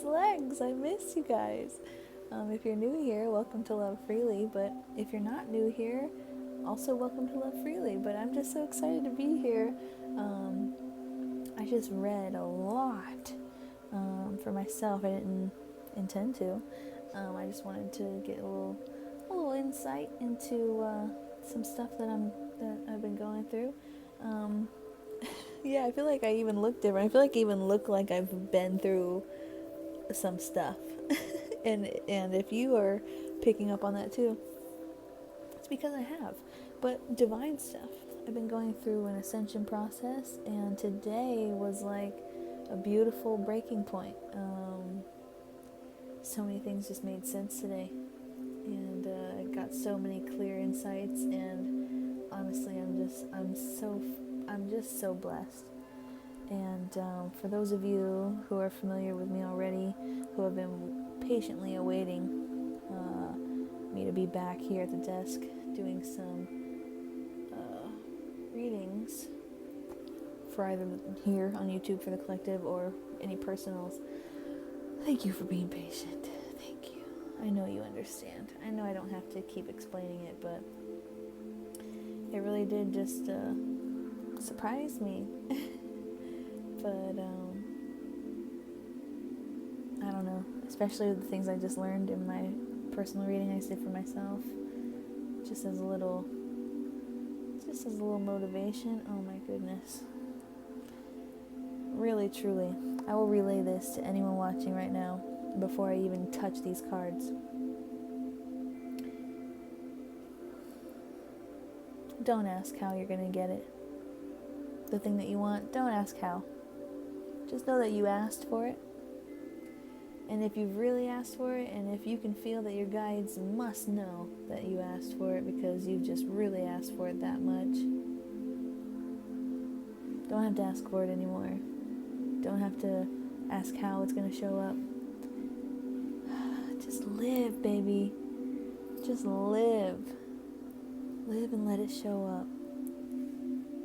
it's Legs. I miss you guys. If you're new here, welcome to Love Freely. But if you're not new here, also welcome to Love Freely. But I'm just so excited to be here. I just read a lot for myself. I didn't intend to. I just wanted to get a little insight into some stuff that I've been going through. Yeah, I feel like I even look different. I feel like I even look like I've been through some stuff. and if you are picking up on that too, it's because I have. But divine stuff. I've been going through an ascension process, and today was like a beautiful breaking point. So many things just made sense today, and I got so many clear insights. And honestly, I'm just so blessed. And for those of you who are familiar with me already, who have been patiently awaiting me to be back here at the desk doing some readings for either here on YouTube for the collective or any personals, thank you for being patient. Thank you. I know you understand. I know I don't have to keep explaining it, but it really did just surprise me. But I don't know, especially the things I just learned in my personal reading I did for myself, just as a little motivation. Oh my goodness. Really, truly, I will relay this to anyone watching right now before I even touch these cards. Don't ask how you're going to get it. The thing that you want, don't ask how. Just know that you asked for it. And if you've really asked for it, and if you can feel that your guides must know that you asked for it because you've just really asked for it that much, don't have to ask for it anymore. Don't have to ask how it's going to show up. Just live, baby. Just live. Live and let it show up.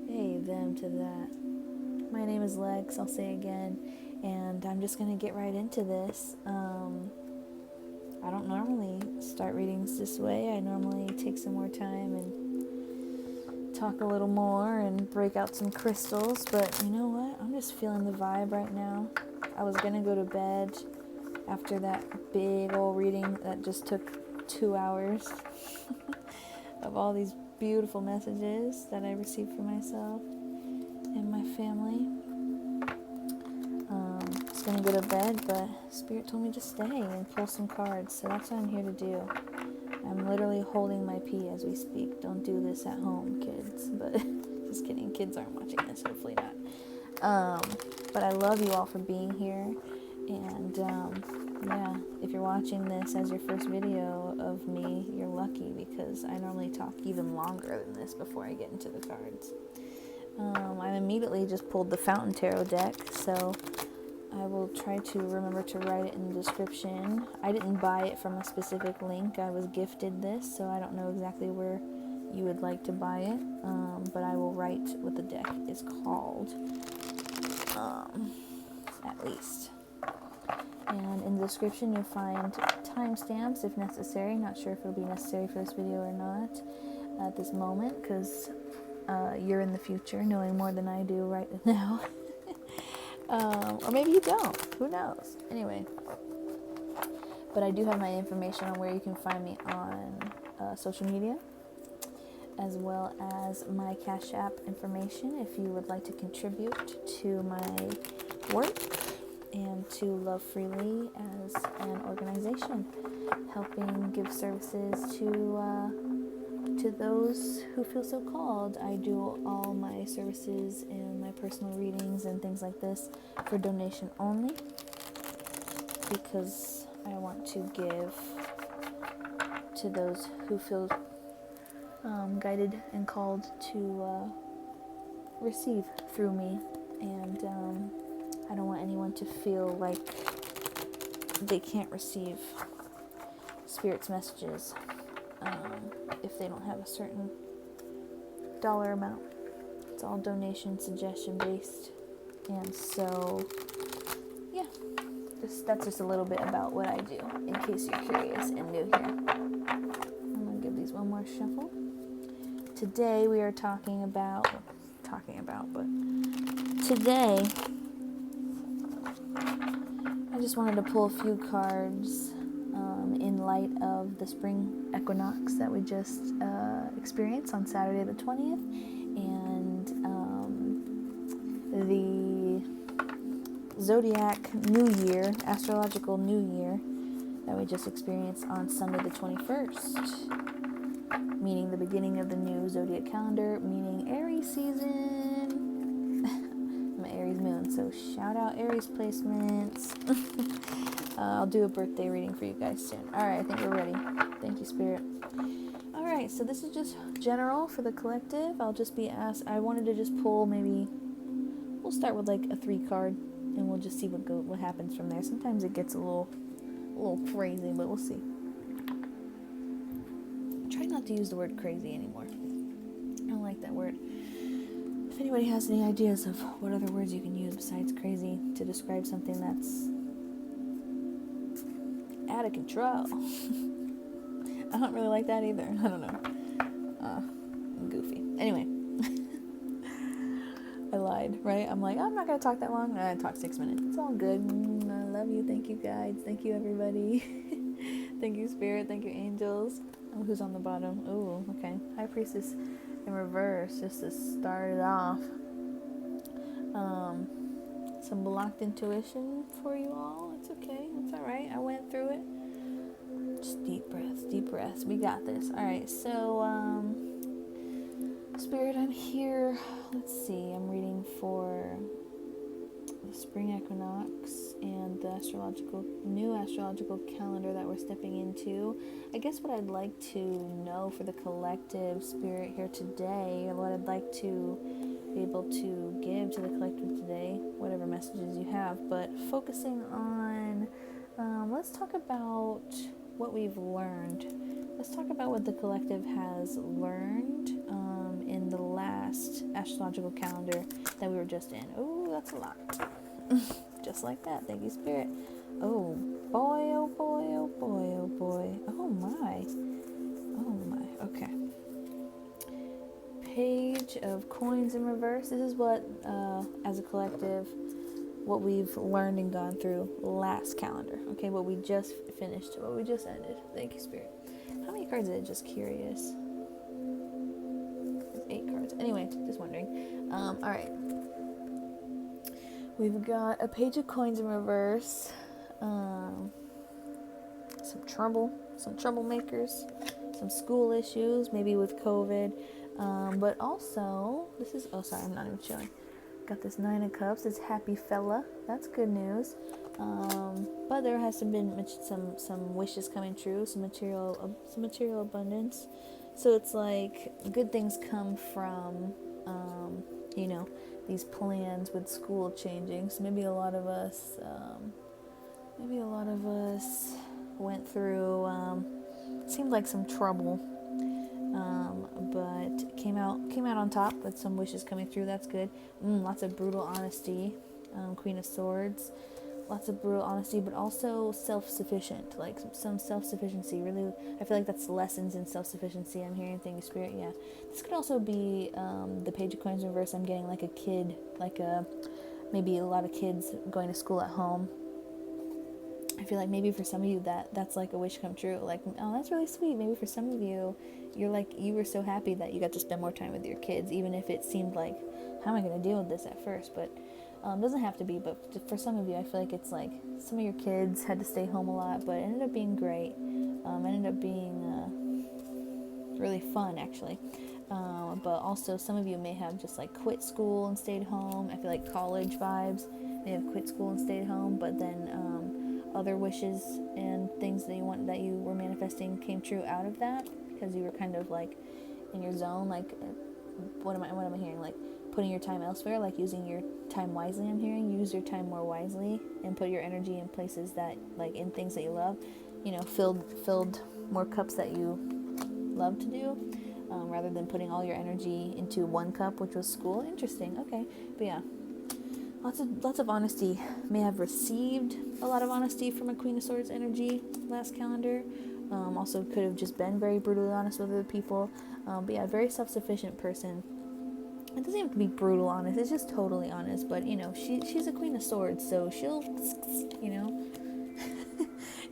Hey, them to that. My name is Lex, I'll say again, and I'm just going to get right into this. I don't normally start readings this way. I normally take some more time and talk a little more and break out some crystals, but you know what? I'm just feeling the vibe right now. I was going to go to bed after that big old reading that just took 2 hours of all these beautiful messages that I received for myself and my family. I was gonna go to bed, but Spirit told me to stay and pull some cards, so that's what I'm here to do. I'm literally holding my pee as we speak. Don't do this at home, kids. But just kidding, kids aren't watching this, hopefully not. But I love you all for being here, and yeah, if you're watching this as your first video of me, you're lucky, because I normally talk even longer than this before I get into the cards. I immediately just pulled the Fountain Tarot deck, so I will try to remember to write it in the description. I didn't buy it from a specific link. I was gifted this, so I don't know exactly where you would like to buy it, but I will write what the deck is called, at least. And in the description you'll find timestamps if necessary. Not sure if it'll be necessary for this video or not at this moment, because you're in the future knowing more than I do right now. Or maybe you don't. Who knows? Anyway. But I do have my information on where you can find me on social media, as well as my Cash App information if you would like to contribute to my work and to Love Freely as an organization, helping give services to those who feel so called. I do all my services and my personal readings and things like this for donation only, because I want to give to those who feel guided and called to receive through me, and I don't want anyone to feel like they can't receive Spirit's messages if they don't have a certain dollar amount. It's all donation, suggestion based. And so, yeah, that's just a little bit about what I do, in case you're curious and new here. I'm gonna give these one more shuffle. Today we are talking about, but today I just wanted to pull a few cards in light of the spring equinox that we just experienced on Saturday the 20th, and the zodiac new year, astrological new year that we just experienced on Sunday the 21st, meaning the beginning of the new zodiac calendar, meaning Aries season. I'm an Aries moon, so shout out Aries placements. I'll do a birthday reading for you guys soon. Alright, I think we're ready. Thank you, Spirit. Alright, so this is just general for the collective. I'll just be asked, I wanted to just pull maybe, we'll start with like a 3 card, and we'll just see what happens from there. Sometimes it gets a little crazy, but we'll see. Try not to use the word crazy anymore. I don't like that word. If anybody has any ideas of what other words you can use besides crazy to describe something that's out of control. I don't really like that either. I don't know. I'm goofy. Anyway. I lied, right? I'm like, I'm not going to talk that long. I talked 6 minutes. It's all good. I love you. Thank you, guides. Thank you, everybody. Thank you, Spirit. Thank you, angels. Oh, who's on the bottom? Oh, okay. High Priestess in reverse, just to start it off. Some blocked intuition for you all. It's okay. It's all right. I went through it. Just deep breaths. We got this. All right. So, Spirit, I'm here. Let's see. I'm reading for the spring equinox and the new astrological calendar that we're stepping into. I guess what I'd like to know for the collective, Spirit, here today, and what I'd like to be able to give to the collective today, whatever messages you have, but focusing on, let's talk about what we've learned. Let's talk about what the collective has learned in the last astrological calendar that we were just in. Oh, that's a lot. Just like that. Thank you, Spirit. Oh boy, oh boy, oh boy, oh boy. Oh my. Okay. Page of Coins in reverse. This is what, as a collective, what we've learned and gone through last calendar. Okay, what we just finished, what we just ended. Thank you, Spirit. How many cards is it? Just curious. 8 cards. Anyway, just wondering. Alright. We've got a Page of Coins in reverse. Some troublemakers. Some school issues, maybe with COVID. But also, I'm not even showing. Got this 9 of Cups. It's happy fella. That's good news. But there has been some wishes coming true, some material abundance. So it's like good things come from, these plans with school changing. So maybe a lot of us went through, seemed like some trouble, but came out on top with some wishes coming through. That's good. Lots of brutal honesty. Queen of Swords. Lots of brutal honesty, but also self-sufficient, like some self-sufficiency. Really, I feel like that's lessons in self-sufficiency. I'm hearing. Thank you, Spirit. Yeah, this could also be the Page of Coins in reverse. I'm getting like a kid, maybe a lot of kids going to school at home. I feel like maybe for some of you that's like a wish come true. Like, oh, that's really sweet. Maybe for some of you, you're like, you were so happy that you got to spend more time with your kids, even if it seemed like, how am I going to deal with this at first? But doesn't have to be, but for some of you, I feel like it's like some of your kids had to stay home a lot, but it ended up being great. Ended up being really fun, actually. But also some of you may have just like quit school and stayed home. I feel like college vibes. May have quit school and stayed home, but then other wishes and things that you were manifesting came true out of that, because you were kind of like in your zone. Like, what am I hearing? Like, putting your time elsewhere, like using your time wisely. I'm hearing use your time more wisely and put your energy in places that, like, in things that you love, filled more cups that you love to do, rather than putting all your energy into one cup, which was school. Interesting. Okay. But yeah, lots of honesty. May have received a lot of honesty from a Queen of Swords energy last calendar. Also could have just been very brutally honest with other people. But yeah, very self-sufficient person. It doesn't have to be brutal honest, it's just totally honest. But she's a Queen of Swords, so she'll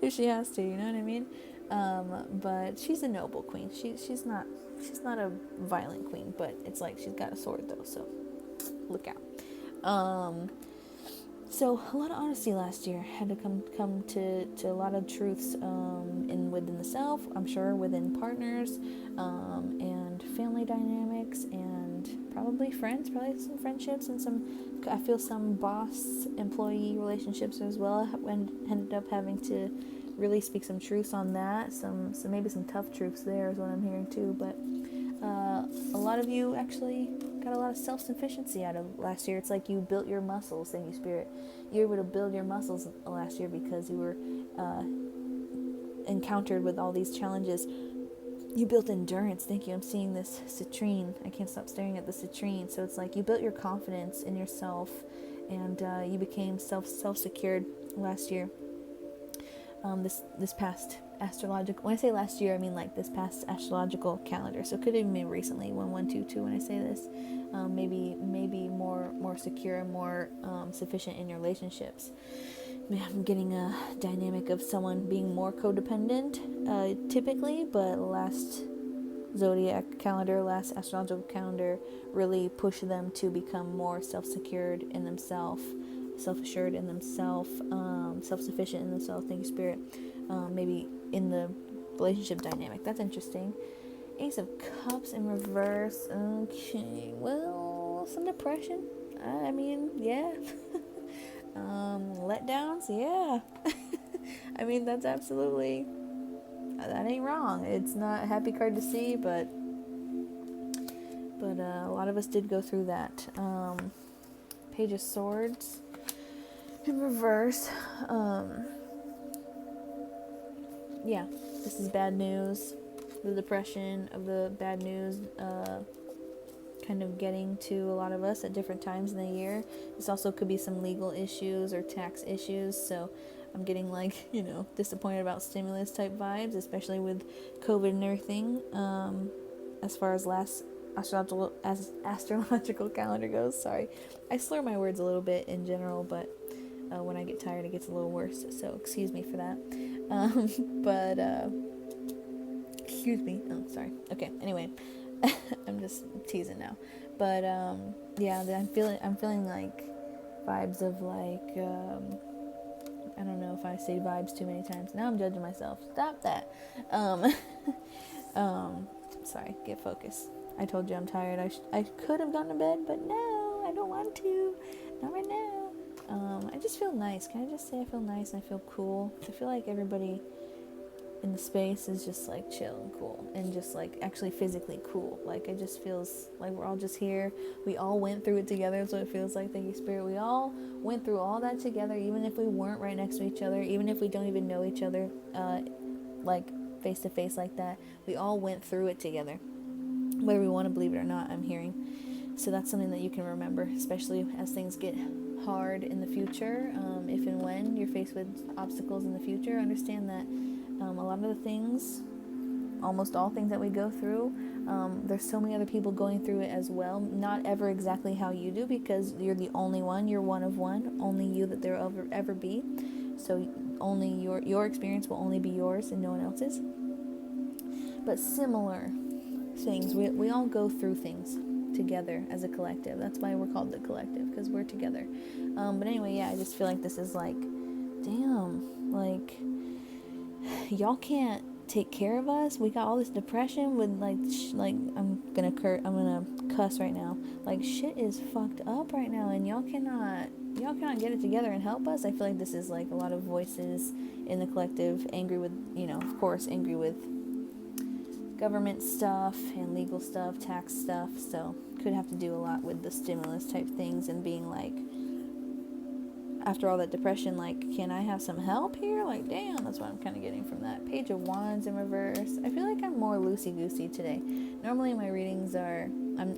if she has to, you know what I mean? But she's a noble queen. She's not a violent queen, but it's like she's got a sword though, so look out. So a lot of honesty last year. Had to come to a lot of truths within the self, I'm sure within partners, and family dynamics, and probably some friendships, and I feel some boss employee relationships as well, and ended up having to really speak some truths on that. Maybe some tough truths there is what I'm hearing too. But a lot of you actually got a lot of self-sufficiency out of last year. It's like you built your muscles. Thank you, Spirit. You were able to build your muscles last year because you were encountered with all these challenges. You built endurance. Thank you. I'm seeing this citrine. I can't stop staring at the citrine. So it's like you built your confidence in yourself, and you became self-secured last year. This past astrological, when I say last year, I mean like this past astrological calendar. So it could even be recently, 1122 when I say this. Maybe more secure, more sufficient in your relationships. I'm getting a dynamic of someone being more codependent, typically, but last zodiac calendar, last astrological calendar really pushed them to become more self-secured in themselves, self-assured in themselves, self-sufficient in themselves. Thank you, Spirit. Maybe in the relationship dynamic. That's interesting. Ace of Cups in reverse. Okay, well, some depression. I mean, yeah. Letdowns, yeah. I mean, that's absolutely, that ain't wrong. It's not a happy card to see, but a lot of us did go through that. Page of Swords in reverse. Yeah, this is bad news. The depression of the bad news kind of getting to a lot of us at different times in the year. This also could be some legal issues or tax issues, so I'm getting disappointed about stimulus type vibes, especially with COVID and everything. As far as last astrological calendar goes, sorry, I slur my words a little bit in general, but when I get tired it gets a little worse, so excuse me for that. Excuse me. Oh, sorry. Okay. Anyway, I'm just teasing now, but yeah, I'm feeling like vibes of like I don't know if I say vibes too many times. Now I'm judging myself. Stop that. Sorry. Get focused. I told you I'm tired. I could have gone to bed, but no, I don't want to. Not right now. I just feel nice. Can I just say I feel nice and I feel cool? I feel like everybody in the space is just like chill and cool and just like actually physically cool. Like it just feels like we're all just here. We all went through it together. That's what it feels like. Thank you, Spirit. We all went through all that together, even if we weren't right next to each other, even if we don't even know each other like face to face like that. We all went through it together, whether we want to believe it or not. I'm hearing. So that's something that you can remember, especially as things get hard in the future. If and when you're faced with obstacles in the future, understand that a lot of the things, almost all things that we go through, there's so many other people going through it as well. Not ever exactly how you do, because you're the only one. You're one of one. Only you that there will ever be. So only your experience will only be yours and no one else's. But similar things, we all go through things together as a collective. That's why we're called the collective, because we're together. But anyway, yeah, I just feel like this is like, damn, like y'all can't take care of us. We got all this depression with I'm gonna cuss right now. Like shit is fucked up right now, and y'all cannot get it together and help us. I feel like this is like a lot of voices in the collective angry with, of course, angry with government stuff and legal stuff, tax stuff. So could have to do a lot with the stimulus type things and being like, after all that depression, like, can I have some help here? Like, damn, that's what I'm kind of getting from that. Page of Wands in reverse. I feel like I'm more loosey-goosey today. Normally my readings are,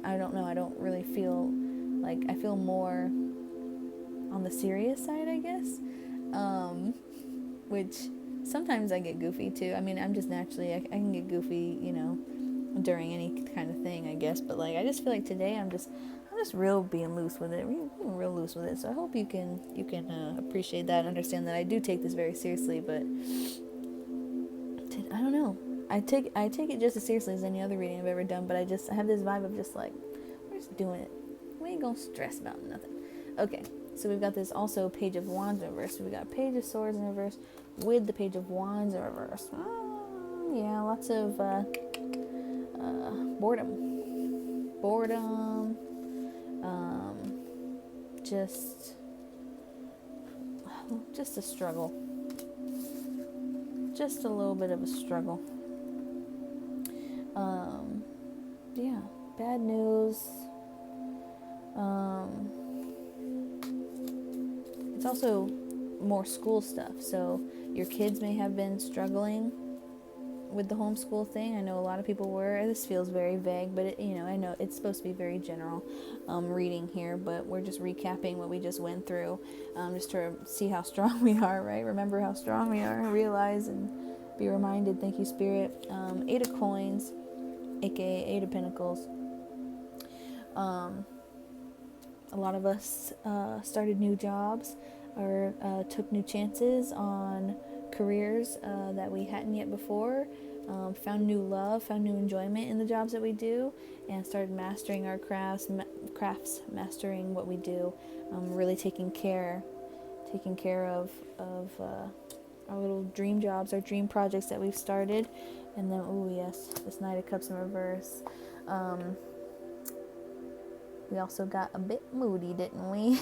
I don't know, I don't really feel like, I feel more on the serious side, I guess. Which sometimes I get goofy too. I mean, I'm just naturally, I can get goofy, during any kind of thing, I guess. But like, I just feel like today I'm just real being loose with it, real loose with it. So I hope you can appreciate that and understand that I do take this very seriously. But I don't know. I take it just as seriously as any other reading I've ever done. But I have this vibe of just like, we're just doing it. We ain't gonna stress about nothing. Okay. So we've got this also Page of Wands in reverse. So we got Page of Swords in reverse with the Page of Wands in reverse. Yeah, lots of boredom, just a struggle, just a little bit of a struggle. Yeah, bad news. It's also more school stuff. So your kids may have been struggling with the homeschool thing. I know a lot of people were. This feels very vague, but I know it's supposed to be very general reading here, but we're just recapping what we just went through, just to see how strong we are, right? Remember how strong we are, realize and be reminded. Thank you, Spirit. 8 of Coins, aka 8 of Pentacles. A lot of us started new jobs or took new chances on careers that we hadn't yet before, found new love, found new enjoyment in the jobs that we do, and started mastering our crafts, mastering what we do, really taking care of our little dream jobs, our dream projects that we've started. And then, oh yes, this Knight of Cups in reverse. We also got a bit moody, didn't we?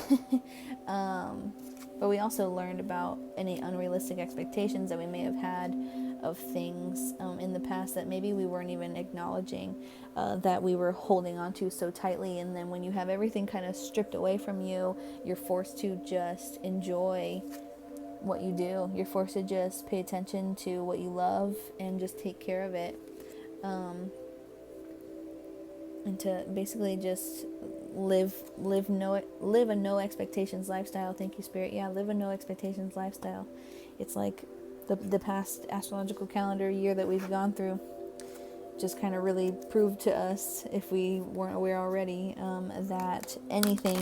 But we also learned about any unrealistic expectations that we may have had of things in the past that maybe we weren't even acknowledging, that we were holding on to so tightly. And then when you have everything kind of stripped away from you, you're forced to just enjoy what you do. You're forced to just pay attention to what you love and just take care of it. And to basically just live a no expectations lifestyle. Thank you, Spirit. Yeah, live a no expectations lifestyle. It's like the past astrological calendar year that we've gone through just kind of really proved to us, if we weren't aware already, that anything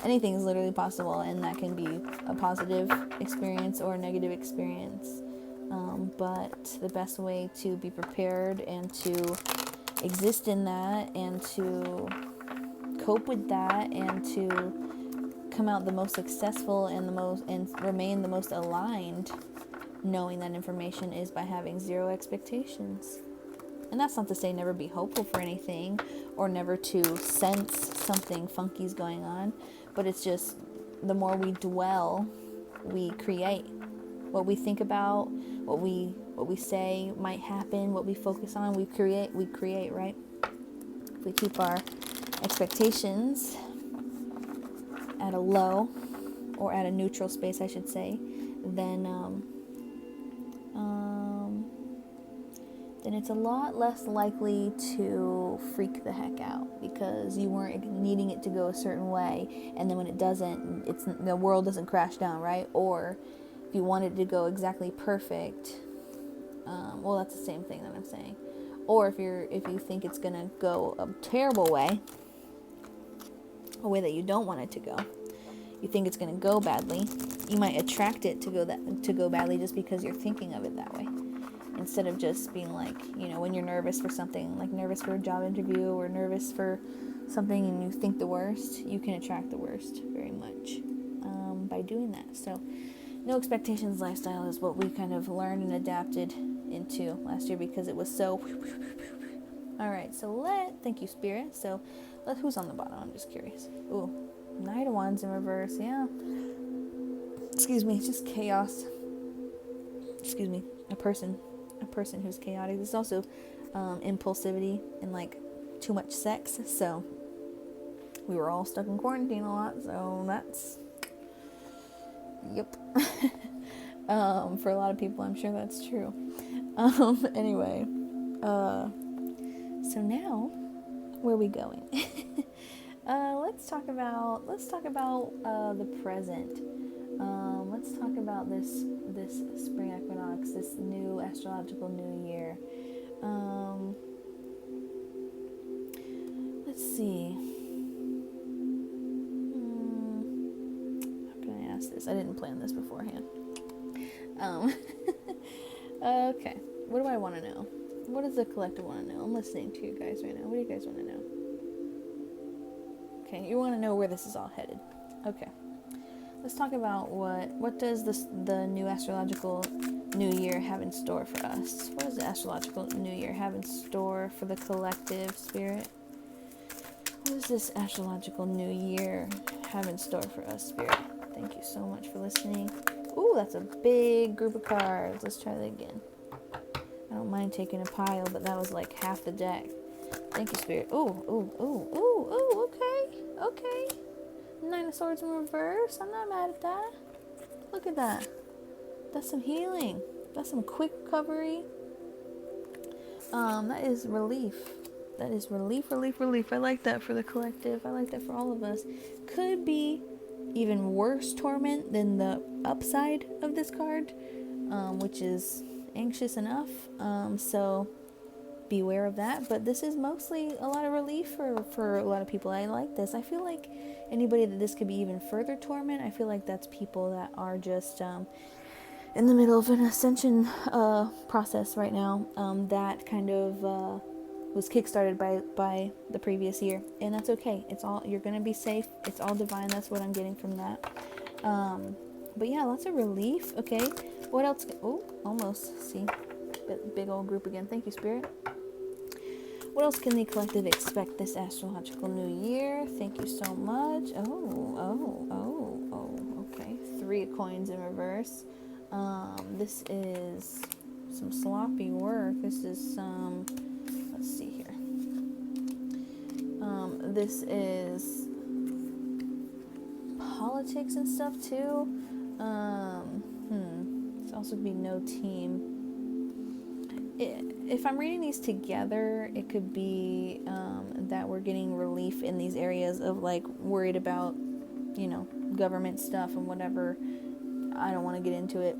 is literally possible, and that can be a positive experience or a negative experience. But the best way to be prepared and to exist in that and to cope with that and to come out the most successful and remain the most aligned, knowing that information, is by having zero expectations. And that's not to say never be hopeful for anything or never to sense something funky's going on, but it's just the more we dwell, we create. What we think about, what we say might happen, what we focus on, we create, right? If we keep our expectations at a low, or at a neutral space, I should say, then it's a lot less likely to freak the heck out, because you weren't needing it to go a certain way, and then when it doesn't, the world doesn't crash down, right? Or if you want it to go exactly perfect, well, that's the same thing that I'm saying. Or if you think it's gonna go a terrible way, a way that you don't want it to go, you think it's gonna go badly, you might attract it to go badly just because you're thinking of it that way. Instead of just being like, when you're nervous for something, like nervous for a job interview or nervous for something and you think the worst, you can attract the worst very much by doing that. So no expectations lifestyle is what we kind of learned and adapted into last year, because it was so alright. So thank you, Spirit. So who's on the bottom? I'm just curious. Ooh, Knight of Wands in reverse. Yeah, excuse me, it's just chaos. Excuse me, a person who's chaotic. There's also impulsivity and like too much sex. So we were all stuck in quarantine a lot, so that's yep. For a lot of people, I'm sure that's true. Anyway, so now where are we going? let's talk about the present. Let's talk about this spring equinox, this new astrological new year. Let's see. How can I ask this? I didn't plan this beforehand. Okay. What do I want to know? What does the collective want to know? I'm listening to you guys right now. What do you guys want to know? Okay, you want to know where this is all headed. Okay. Let's talk about what does the new astrological new year have in store for us? What does the astrological new year have in store for the collective spirit? What does this astrological new year have in store for us, spirit? Thank you so much for listening. Ooh, that's a big group of cards. Let's try that again. I don't mind taking a pile, but that was like half the deck. Thank you, spirit. Ooh, okay. Nine of Swords in reverse. I'm not mad at that. Look at that. That's some healing. That's some quick recovery. That is relief. That is relief. I like that for the collective. I like that for all of us. Could be even worse torment than the upside of this card, which is anxious enough. So beware of that. But this is mostly a lot of relief for a lot of people. I like this. I feel like anybody that this could be even further torment, I feel like that's people that are just in the middle of an ascension process right now. That kind of was kickstarted by the previous year, and that's okay. It's all, you're gonna be safe. It's all divine. That's what I'm getting from that. But yeah, lots of relief. Okay, what else? Oh, almost. See, big old group again. Thank you, spirit. What else can the collective expect this astrological new year? Thank you so much. Okay, 3 of coins in reverse. This is some sloppy work. This is some, let's see here. This is politics and stuff too. It's also be no team. If I'm reading these together, it could be that we're getting relief in these areas of like worried about, government stuff and whatever. I don't want to get into it.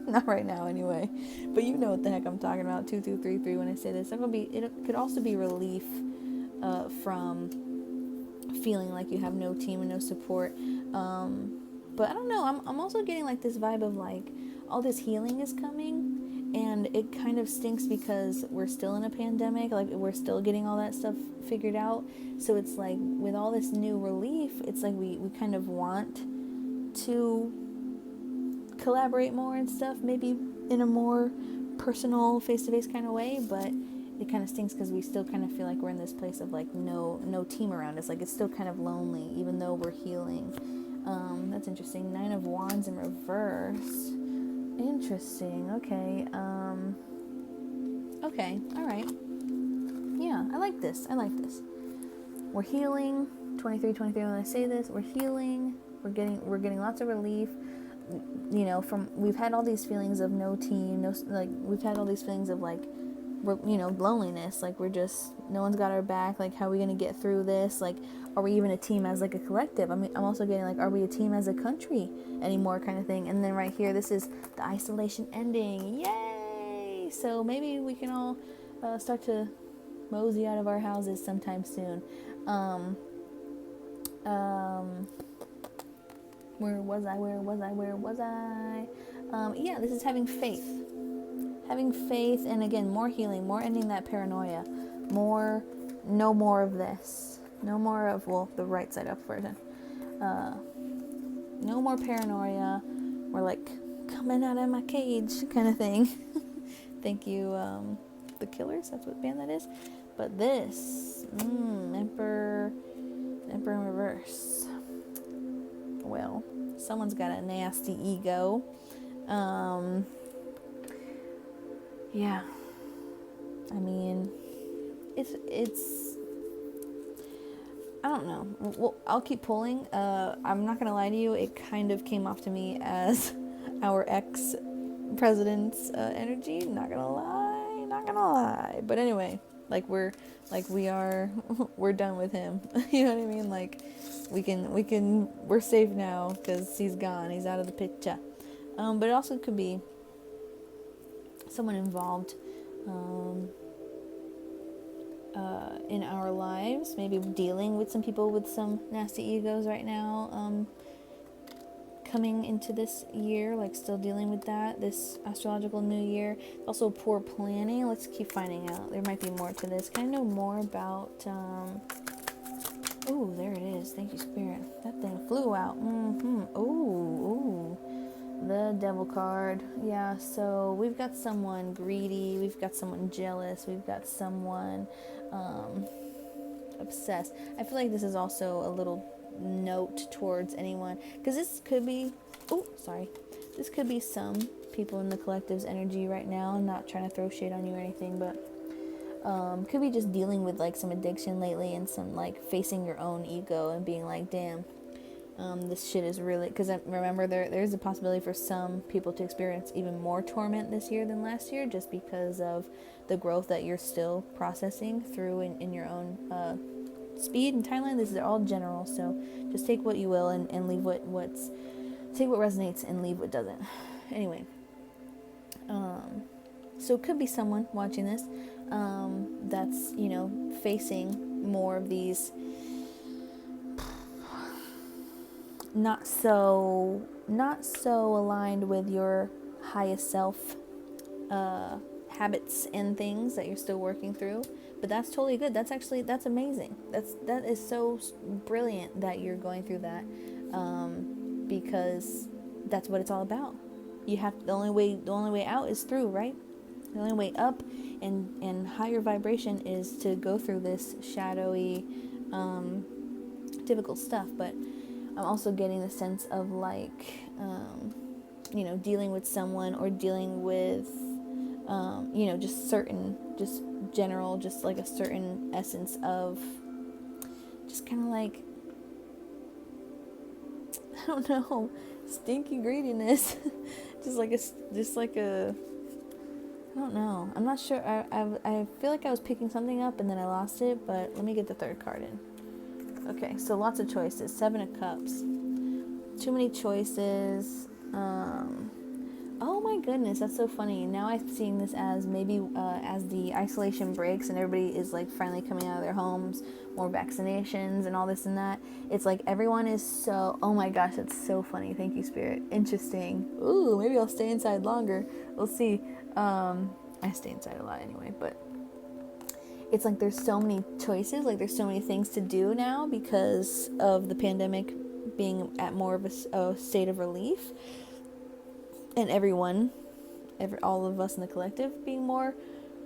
Not right now anyway. But you know what the heck I'm talking about. 2, 2, 3, 3 when I say this. It could also be relief from feeling like you have no team and no support. But I don't know. I'm also getting like this vibe of like all this healing is coming. And it kind of stinks because we're still in a pandemic, like we're still getting all that stuff figured out. So it's like with all this new relief, it's like we kind of want to collaborate more and stuff, maybe in a more personal face-to-face kind of way, but it kind of stinks because we still kind of feel like we're in this place of like no team around us. Like it's still kind of lonely even though we're healing. That's interesting. 9 of Wands in reverse. Interesting. Okay. Okay. All right. Yeah, I like this. We're healing. 23 when I say this, we're healing. We're getting lots of relief. From we've had all these feelings of no team, we've had all these feelings of like loneliness, like we're just, no one's got our back, like how are we going to get through this, like are we even a team as like a collective? I mean, I'm also getting like, are we a team as a country anymore kind of thing. And then right here, this is the isolation ending. Yay! So maybe we can all start to mosey out of our houses sometime soon. Where was I? Yeah, this is having faith, and again, more healing, more ending that paranoia, no more of this, no more of, the right side up version, no more paranoia. We're like coming out of my cage kind of thing. Thank you, The Killers, that's what band that is. But this, Emperor in reverse. Well, someone's got a nasty ego. Yeah. I mean, it's I don't know. Well, I'll keep pulling. I'm not gonna lie to you, it kind of came off to me as our ex-president's energy. Not gonna lie. But anyway, Like we are we're done with him. You know what I mean? Like we're safe now because he's gone. He's out of the picture. But it also could be someone involved in our lives, maybe dealing with some people with some nasty egos right now, coming into this year, like still dealing with that, this astrological new year. Also poor planning. Let's keep finding out. There might be more to this. Can I know more about, oh, there it is. Thank you, Spirit. That thing flew out. Ooh. The Devil card. Yeah, so we've got someone greedy. We've got someone jealous. We've got someone obsessed. I feel like this is also a little note towards anyone, because this could be, this could be some people in the collective's energy right now. I'm not trying to throw shade on you or anything, but could be just dealing with like some addiction lately and some like facing your own ego and being like, damn, this shit is really, because I remember there's a possibility for some people to experience even more torment this year than last year, just because of the growth that you're still processing through in your own speed and timeline. This is all general, so just take what you will and leave take what resonates and leave what doesn't. Anyway, so it could be someone watching this that's, you know, facing more of these not so aligned with your highest self habits and things that you're still working through. But that's totally good. That's amazing. That is so brilliant that you're going through that, because that's what it's all about. You have, the only way out is through, right? The only way up and higher vibration is to go through this shadowy, difficult stuff. But I'm also getting the sense of like, you know, dealing with someone or dealing with, you know, just general, just like a certain essence of just kind of like, I don't know, stinky greediness. just like a I don't know. I'm not sure. I feel like I was picking something up and then I lost it, but let me get the third card in. Okay, so lots of choices. 7 of Cups. Too many choices. Oh my goodness, that's so funny. Now I'm seeing this as maybe as the isolation breaks and everybody is like finally coming out of their homes, more vaccinations and all this and that. It's like everyone is so, oh my gosh, that's so funny. Thank you, Spirit. Interesting. Ooh, maybe I'll stay inside longer. We'll see. I stay inside a lot anyway, but it's like there's so many choices, like there's so many things to do now because of the pandemic being at more of a state of relief, and all of us in the collective being more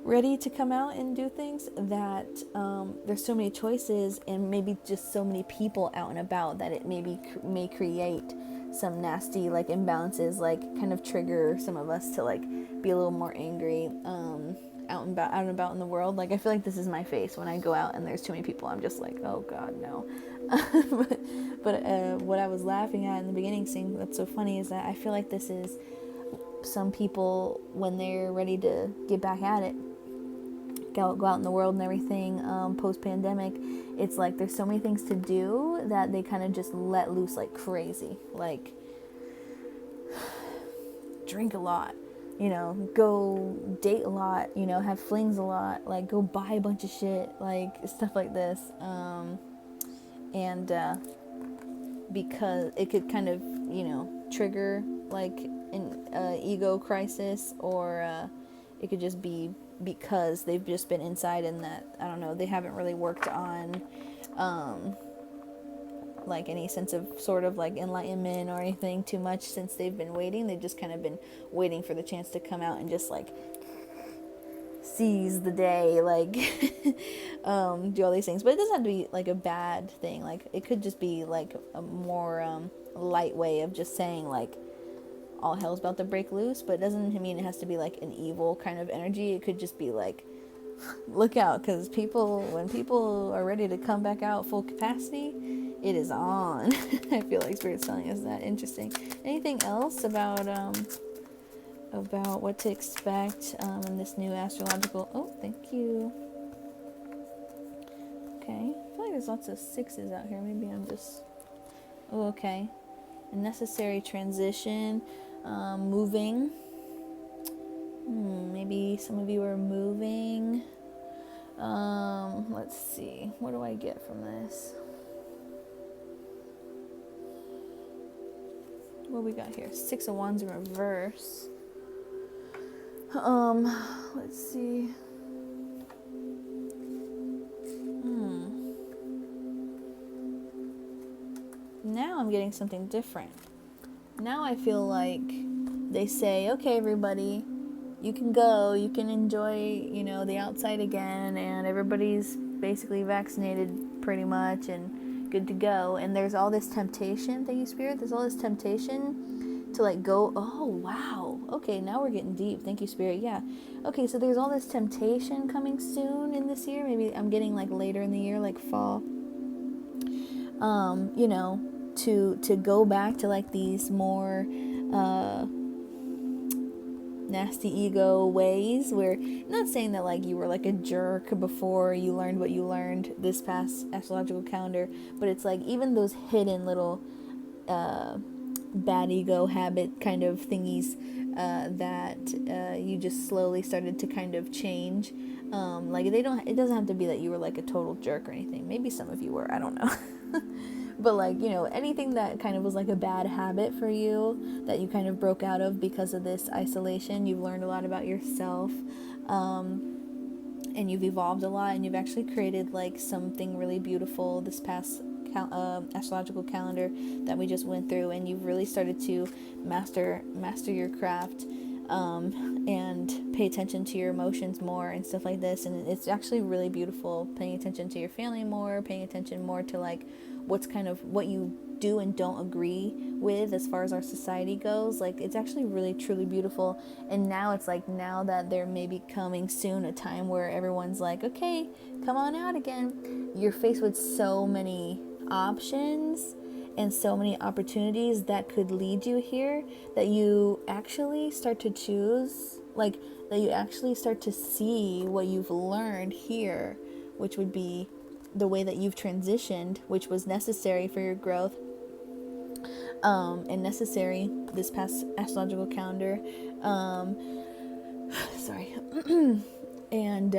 ready to come out and do things, that there's so many choices and maybe just so many people out and about that it may create some nasty like imbalances, like kind of trigger some of us to like be a little more angry out and about in the world. Like I feel like this is my face when I go out and there's too many people. I'm just like, oh God, no. but what I was laughing at in the beginning, saying that's so funny, is that I feel like this is some people when they're ready to get back at it, go out in the world and everything, post-pandemic. It's like there's so many things to do that they kind of just let loose like crazy, like drink a lot, you know, go date a lot, you know, have flings a lot, like go buy a bunch of shit, like stuff like this, and because it could kind of, you know, trigger like an ego crisis, or it could just be because they've just been inside and that, I don't know, they haven't really worked on like any sense of sort of like enlightenment or anything too much since they've been waiting. They've just kind of been waiting for the chance to come out and just like seize the day, like do all these things. But it doesn't have to be like a bad thing. Like it could just be like a more light way of just saying like all hell's about to break loose, but it doesn't mean it has to be like an evil kind of energy. It could just be like, look out, because when people are ready to come back out full capacity, it is on. I feel like Spirit's telling us that. Interesting. Anything else about what to expect in this new astrological? Oh, thank you. Okay. I feel like there's lots of 6s out here. Maybe I'm just... Oh, okay. A necessary transition. Moving. Maybe some of you are moving. Let's see. What do I get from this? What we got here? 6 of Wands in reverse. Let's see. Now I'm getting something different. Now I feel like they say, okay, everybody, you can go, you can enjoy, the outside again, and everybody's basically vaccinated pretty much and good to go. And there's all this temptation, thank you, Spirit, there's all this temptation to like go, oh, wow, okay, now we're getting deep, thank you, Spirit, yeah. Okay, so there's all this temptation coming soon in this year, maybe I'm getting like later in the year, like fall, to go back to like these more nasty ego ways, where not saying that like you were like a jerk before you learned what you learned this past astrological calendar, but it's like even those hidden little bad ego habit kind of thingies that you just slowly started to kind of change. Like it doesn't have to be that you were like a total jerk or anything. Maybe some of you were, I don't know. But like, anything that kind of was like a bad habit for you that you kind of broke out of because of this isolation, you've learned a lot about yourself, and you've evolved a lot, and you've actually created like something really beautiful this past astrological calendar that we just went through, and you've really started to master your craft, and pay attention to your emotions more and stuff like this. And it's actually really beautiful, paying attention to your family more, paying attention more to like what you do and don't agree with as far as our society goes. Like, it's actually really truly beautiful. And now it's like, now that there may be coming soon a time where everyone's like, okay, come on out again, you're faced with so many options and so many opportunities that could lead you here, that you actually start to choose, like that you actually start to see what you've learned here, which would be the way that you've transitioned, which was necessary for your growth, and necessary this past astrological calendar. Sorry. And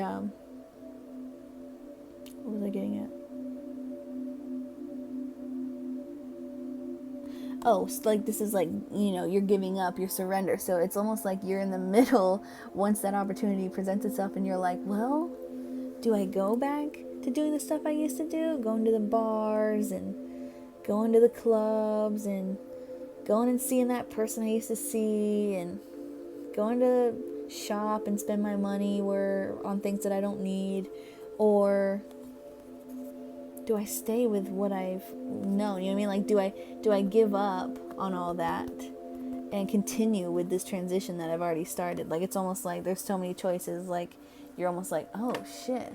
what was I getting at? Oh, so like this is like, you're giving up, your surrender. So it's almost like you're in the middle once that opportunity presents itself, and you're like, well, do I go back to doing the stuff I used to do? Going to the bars and going to the clubs and going and seeing that person I used to see and going to shop and spend my money on things that I don't need? Or do I stay with what I've known? You know what I mean? Like, do I give up on all that and continue with this transition that I've already started? Like, it's almost like there's so many choices. Like, you're almost like, oh shit.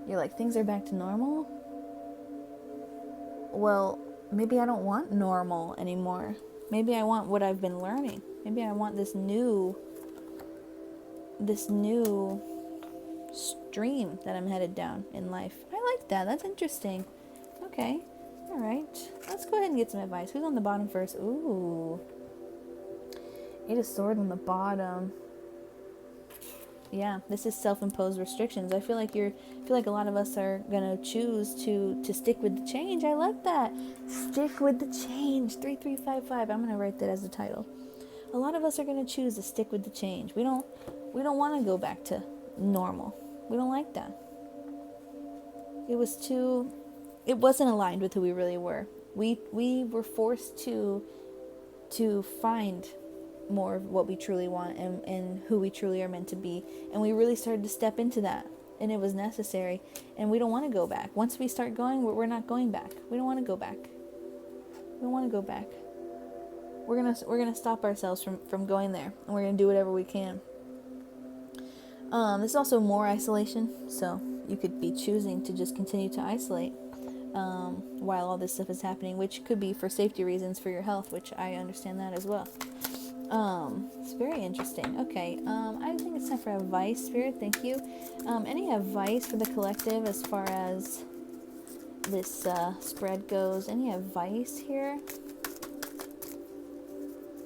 You're like, things are back to normal? Well, maybe I don't want normal anymore. Maybe I want what I've been learning. Maybe I want this new stream that I'm headed down in life. I like that. That's interesting. Okay. All right. Let's go ahead and get some advice. Who's on the bottom first? Ooh. 8 of Swords on the bottom. Yeah, this is self-imposed restrictions. I feel like a lot of us are gonna choose to stick with the change. I like that. Stick with the change. 3355. I'm gonna write that as the title. A lot of us are gonna choose to stick with the change. We don't want to go back to normal. We don't like that. It wasn't aligned with who we really were. We were forced to find more of what we truly want and who we truly are meant to be. And we really started to step into that. And it was necessary. And we don't want to go back. Once we start going, we're not going back. We don't want to go back. We don't want to go back. We're gonna stop ourselves from going there. And we're gonna do whatever we can. There's also more isolation. So you could be choosing to just continue to isolate while all this stuff is happening, which could be for safety reasons, for your health, which I understand that as well. It's very interesting. Okay, I think it's time for advice, Spirit. Thank you. Any advice for the collective as far as this spread goes. Any advice here?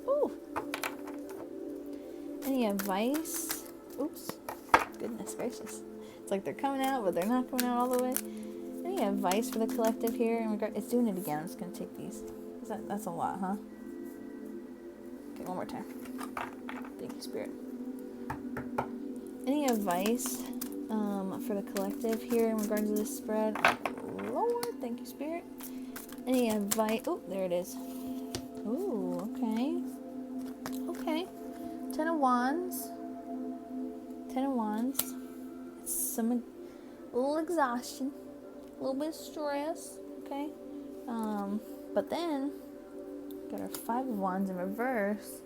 Ooh. Any advice? Oops. Goodness gracious. It's like they're coming out, but they're not coming out all the way. Any advice for the collective here? In regard, it's doing it again. I'm just going to take these. That's a lot, huh? Okay, one more time. Thank you, Spirit. Any advice for the collective here in regards to this spread? Lord, thank you, Spirit. Any advice? Oh, there it is. Ooh, okay. Okay. 10 of Wands. 10 of Wands. It's some a little exhaustion, a little bit of stress, okay? But then got our 5 of Wands in reverse.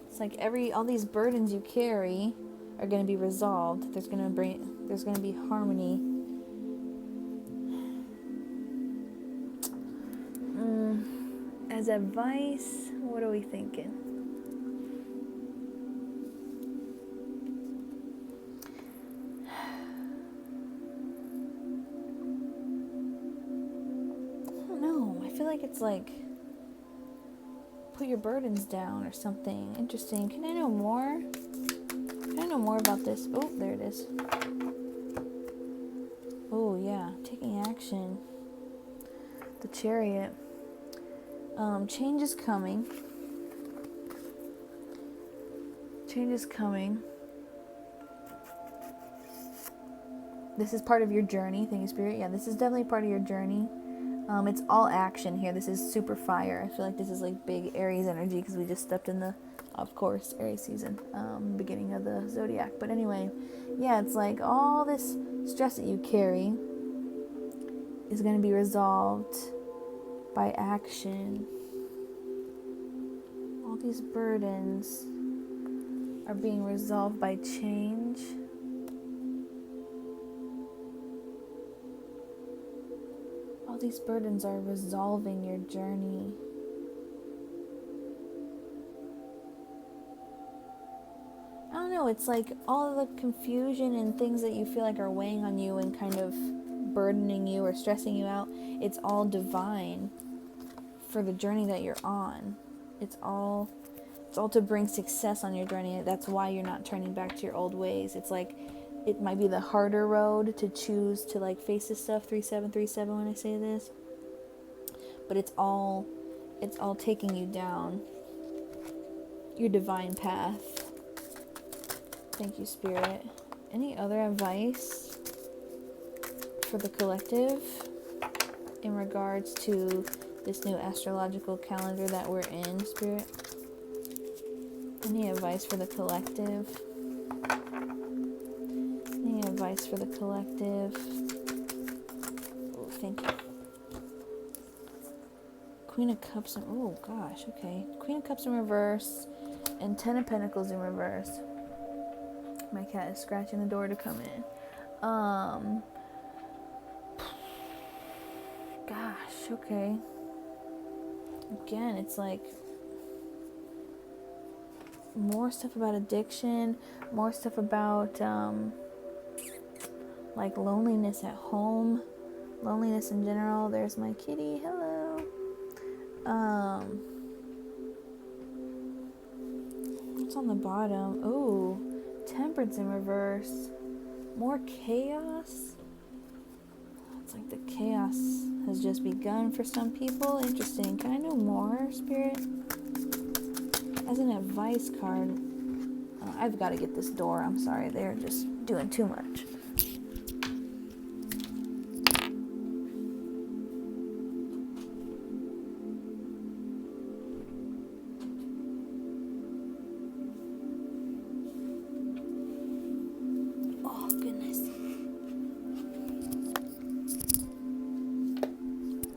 It's like all these burdens you carry are going to be resolved. There's going to be harmony. As advice, what are we thinking? I don't know. I feel like it's like put your burdens down or something interesting. Can I know more? Can I know more about this? Oh, there it is. Oh, yeah. Taking action. The Chariot. Change is coming. Change is coming. This is part of your journey. Thank you, Spirit. Yeah, this is definitely part of your journey. It's all action here. This is super fire. I feel like this is like big Aries energy because we just stepped in the, of course, Aries season, beginning of the zodiac. But anyway, yeah, it's like all this stress that you carry is going to be resolved by action. All these burdens are being resolved by change. All these burdens are resolving your journey. I don't know, it's like all the confusion and things that you feel like are weighing on you and kind of burdening you or stressing you out, it's all divine for the journey that you're on. It's all to bring success on your journey. That's why you're not turning back to your old ways. It's like it might be the harder road to choose to like face this stuff, 3737 when I say this. But it's all taking you down your divine path. Thank you, Spirit. Any other advice for the collective in regards to this new astrological calendar that we're in, Spirit? Any advice for the collective? Any advice for the collective? Oh, thank you. Queen of Cups in, oh gosh, okay. Queen of Cups in reverse and 10 of Pentacles in reverse. My cat is scratching the door to come in. Gosh, okay. Again, it's like more stuff about addiction, more stuff about like loneliness at home, loneliness in general. There's my kitty. Hello. What's on the bottom? Oh, Temperance in reverse. More chaos. It's like the chaos has just begun for some people. Interesting. Can I know more, Spirit? As an advice card, I've got to get this door. I'm sorry. They're just doing too much.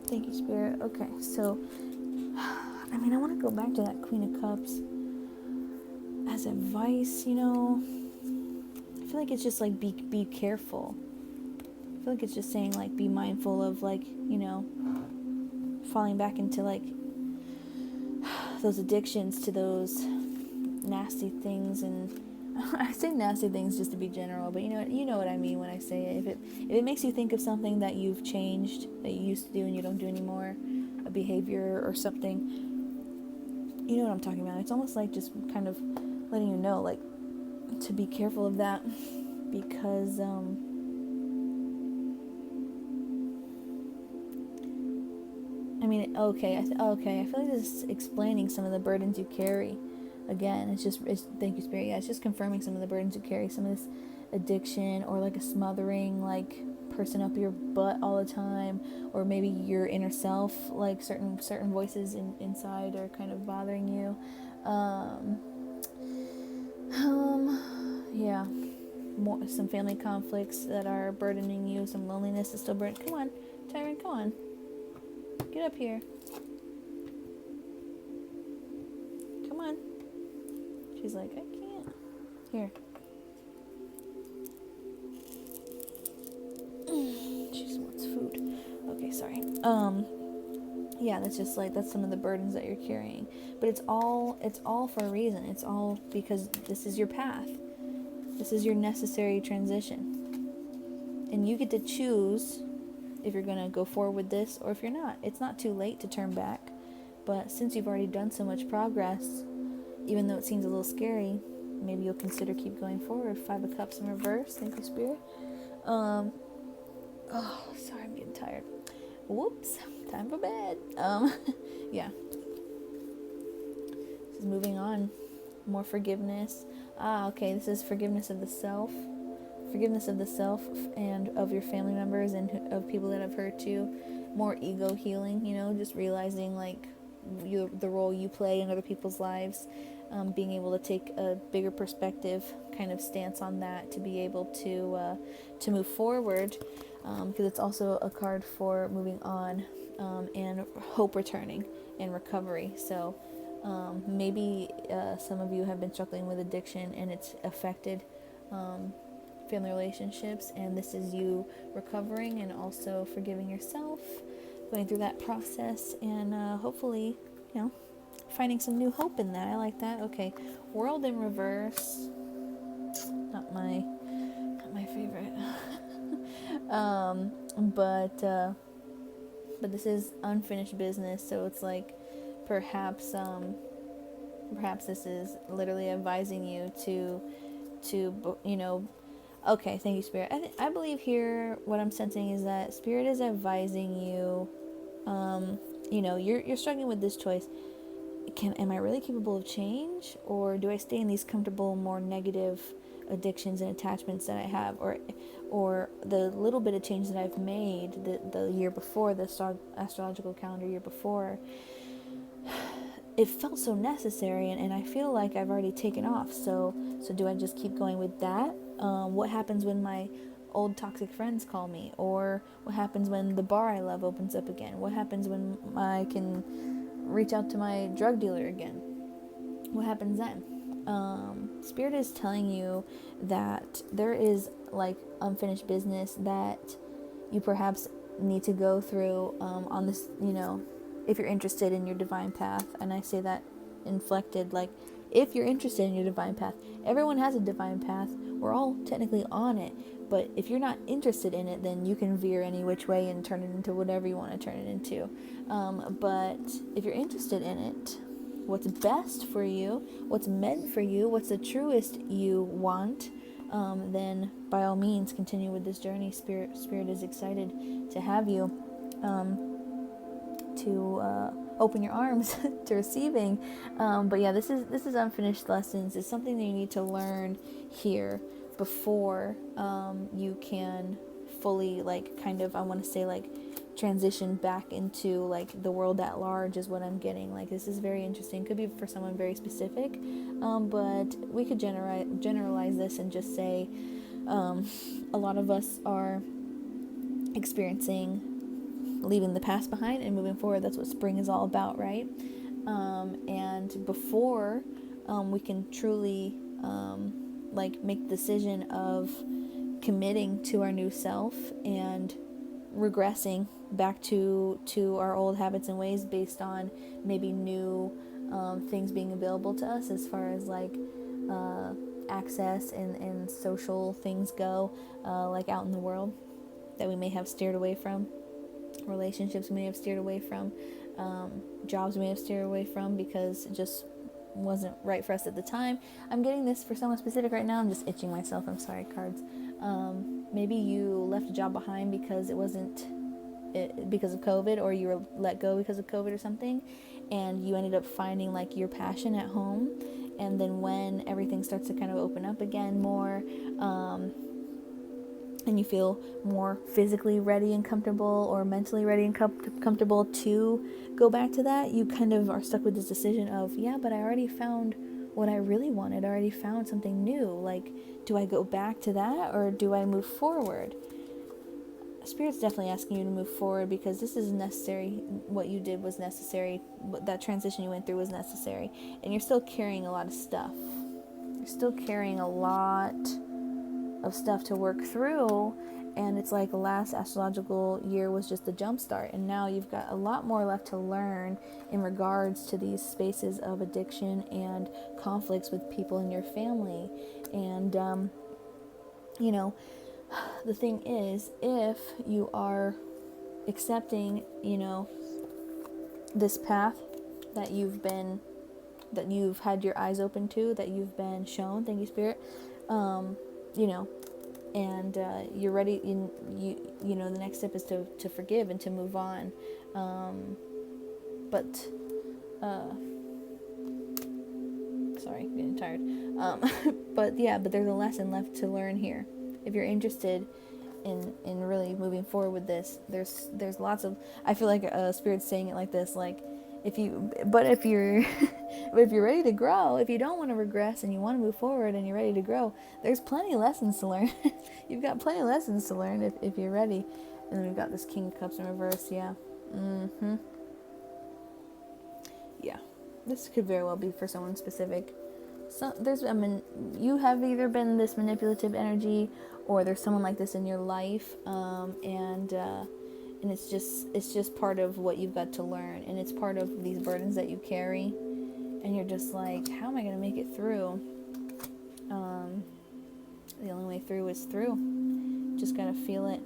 Thank you, Spirit. Okay, so, I mean, I want to go back to that Queen of Cups as advice, you know. I feel like it's just like, be careful. I feel like it's just saying, like, be mindful of, like, you know, falling back into, like, those addictions to those nasty things and I say nasty things just to be general, but you know what I mean when I say it. If it makes you think of something that you've changed, that you used to do and you don't do anymore, a behavior or something, you know what I'm talking about. It's almost like just kind of letting you know, like, to be careful of that, because I mean, okay, I feel like this is explaining some of the burdens you carry. Again, it's thank you, Spirit. Yeah, it's just confirming some of the burdens you carry, some of this addiction, or like a smothering, like, person up your butt all the time, or maybe your inner self, like certain voices inside are kind of bothering you. Yeah, some family conflicts that are burdening you, some loneliness is still burdening. Come on, Tyron, come on, get up here. Come on. She's like, I can't. Here. She just wants food. Okay, sorry. Yeah, that's some of the burdens that you're carrying. But it's all for a reason. It's all because this is your path. This is your necessary transition. And you get to choose if you're going to go forward with this or if you're not. It's not too late to turn back. But since you've already done so much progress, even though it seems a little scary, maybe you'll consider keep going forward. 5 of Cups in reverse. Thank you, Spirit. Oh, sorry, I'm getting tired. Whoops, time for bed. Yeah. This is moving on. More forgiveness. Okay, this is forgiveness of the self. Forgiveness of the self and of your family members and of people that have hurt you. More ego healing, just realizing, like, the role you play in other people's lives. Being able to take a bigger perspective kind of stance on that to be able to move forward, because it's also a card for moving on, and hope returning and recovery. So maybe some of you have been struggling with addiction and it's affected family relationships, and this is you recovering and also forgiving yourself, going through that process, and hopefully, finding some new hope in that. I like that. Okay, World in reverse. Not my favorite. But this is unfinished business, so it's like perhaps this is literally advising you to okay, thank you, Spirit. I believe here what I'm sensing is that Spirit is advising you, you're struggling with this choice. Am I really capable of change, or do I stay in these comfortable, more negative addictions and attachments that I have, or the little bit of change that I've made the year before, the astrological calendar year before, it felt so necessary, and I feel like I've already taken off. So do I just keep going with that? What happens when my old toxic friends call me? Or what happens when the bar I love opens up again? What happens when I can reach out to my drug dealer again? What happens then? Spirit is telling you that there is, like, unfinished business that you perhaps need to go through on this, if you're interested in your divine path. And I say that inflected, like, if you're interested in your divine path. Everyone has a divine path. We're all technically on it. But if you're not interested in it, then you can veer any which way and turn it into whatever you want to turn it into. But if you're interested in it, what's best for you, what's meant for you, what's the truest you want, then by all means continue with this journey. Spirit is excited to have you, to open your arms to receiving. But yeah, this is unfinished lessons. It's something that you need to learn here before you can fully, like, kind of, I want to say, like, transition back into, like, the world at large is what I'm getting. Like, this is very interesting. Could be for someone very specific, but we could generalize this and just say a lot of us are experiencing leaving the past behind and moving forward. That's what spring is all about, right? And before we can truly make the decision of committing to our new self and regressing back to our old habits and ways based on maybe new things being available to us, as far as, like, access and social things go, like out in the world, that we may have steered away from, relationships we may have steered away from, jobs we may have steered away from because it just wasn't right for us at the time. I'm getting this for someone specific right now. I'm just itching myself. I'm sorry, cards. Maybe you left a job behind because it wasn't because of COVID, or you were let go because of COVID or something, and you ended up finding like your passion at home. And then when everything starts to kind of open up again more, and you feel more physically ready and comfortable, or mentally ready and comfortable to go back to that, you kind of are stuck with this decision of, yeah, but I already found what I really wanted. I already found something new. Like, do I go back to that, or do I move forward? Spirit's definitely asking you to move forward, because this is necessary. What you did was necessary. That transition you went through was necessary. And you're still carrying a lot of stuff. You're still carrying a lot of stuff to work through. And it's like the last astrological year was just the jump start. And now you've got a lot more left to learn in regards to these spaces of addiction and conflicts with people in your family. And, you know, the thing is, if you are accepting, you know, this path that you've had your eyes open to, that you've been shown, thank you, Spirit, you know, and you're ready, you know, the next step is to forgive and to move on. Sorry, getting tired. But there's a lesson left to learn here. If you're interested in really moving forward with this, there's lots of, I feel like Spirit's saying it like this, like, if you're but if you're ready to grow, if you don't want to regress and you want to move forward and you're ready to grow, there's plenty of lessons to learn. You've got plenty of lessons to learn if you're ready. And then we've got this King of Cups in reverse. Yeah. Yeah, this could very well be for someone specific. So you have either been this manipulative energy, or there's someone like this in your life, and it's just part of what you've got to learn, and it's part of these burdens that you carry, and you're just like, how am I going to make it through? The only way through is through. Just got to feel it.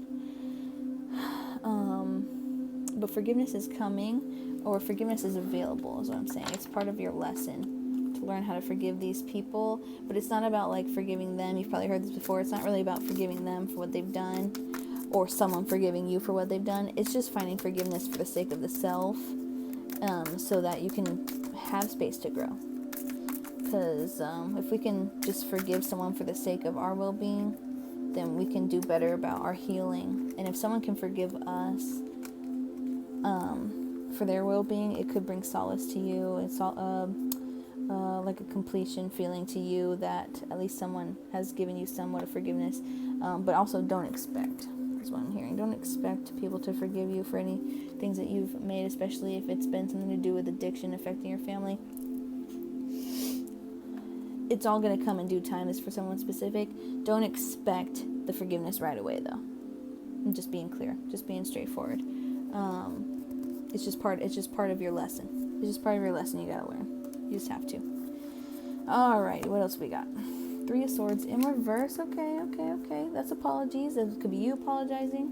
But forgiveness is coming, or forgiveness is available, is what I'm saying. It's part of your lesson to learn how to forgive these people. But it's not about like forgiving them. You've probably heard this before. It's not really about forgiving them for what they've done, or someone forgiving you for what they've done. It's just finding forgiveness for the sake of the self, so that you can have space to grow. Because if we can just forgive someone for the sake of our well-being, then we can do better about our healing. And if someone can forgive us for their well-being, it could bring solace to you. It's like a completion feeling to you that at least someone has given you somewhat of forgiveness. But also don't expect, is what I'm hearing. Don't expect people to forgive you for any things that you've made, especially if it's been something to do with addiction affecting your family. It's all going to come in due time. It's for someone specific. Don't expect the forgiveness right away, though. I'm just being clear, just being straightforward. It's just part of your lesson. It's just part of your lesson you gotta learn. You just have to. Alright, what else we got? 3 of Swords in reverse. Okay. That's apologies. That could be you apologizing.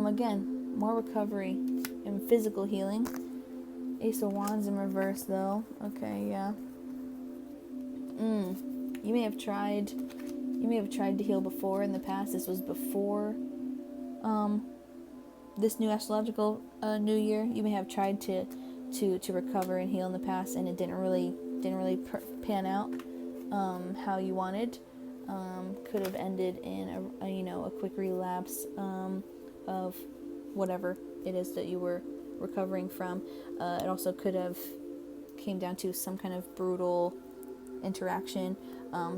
Again, more recovery and physical healing. Ace of Wands in reverse, though. Okay, yeah. You may have tried to heal before in the past. This was before this new astrological new year. You may have tried to recover and heal in the past, and it didn't really pan out how you wanted. Could have ended in a quick relapse of whatever it is that you were recovering from. It also could have came down to some kind of brutal interaction,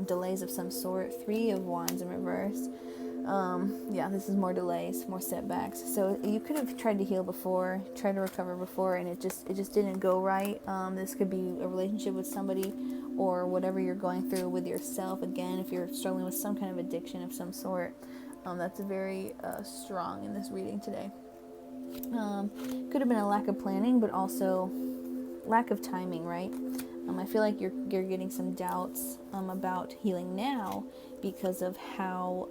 delays of some sort. 3 of Wands in reverse. This is more delays, more setbacks. So you could have tried to heal before, tried to recover before, and it just didn't go right. This could be a relationship with somebody, or whatever you're going through with yourself. Again, if you're struggling with some kind of addiction of some sort, that's very strong in this reading today. Could have been a lack of planning, but also lack of timing, right? I feel like you're getting some doubts about healing now because of how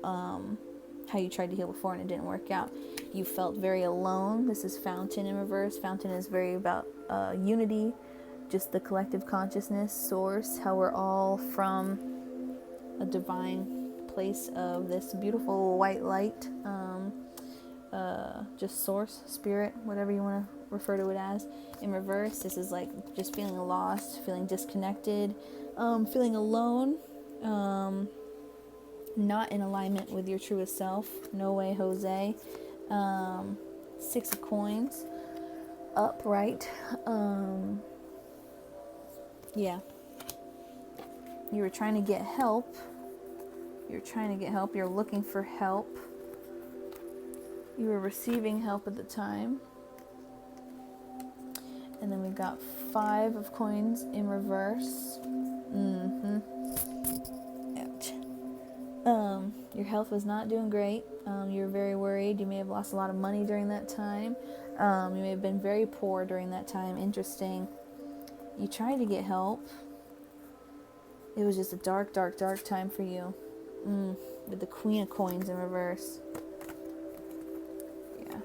you tried to heal before and it didn't work out. You felt very alone. This is Fountain in reverse. Fountain is very about unity, just the collective consciousness source, how we're all from a divine place of this beautiful white light, just source, spirit, whatever you want to refer to it as. In reverse, this is like just feeling lost, feeling disconnected, feeling alone, not in alignment with your truest self. No way, Jose. 6 of coins, upright. Yeah. You were trying to get help. You're looking for help. You were receiving help at the time. And then we've got 5 of coins in reverse. Ouch. Your health was not doing great. You were very worried. You may have lost a lot of money during that time. You may have been very poor during that time. Interesting. You tried to get help. It was just a dark, dark, dark time for you. With the Queen of Coins in reverse. Yeah.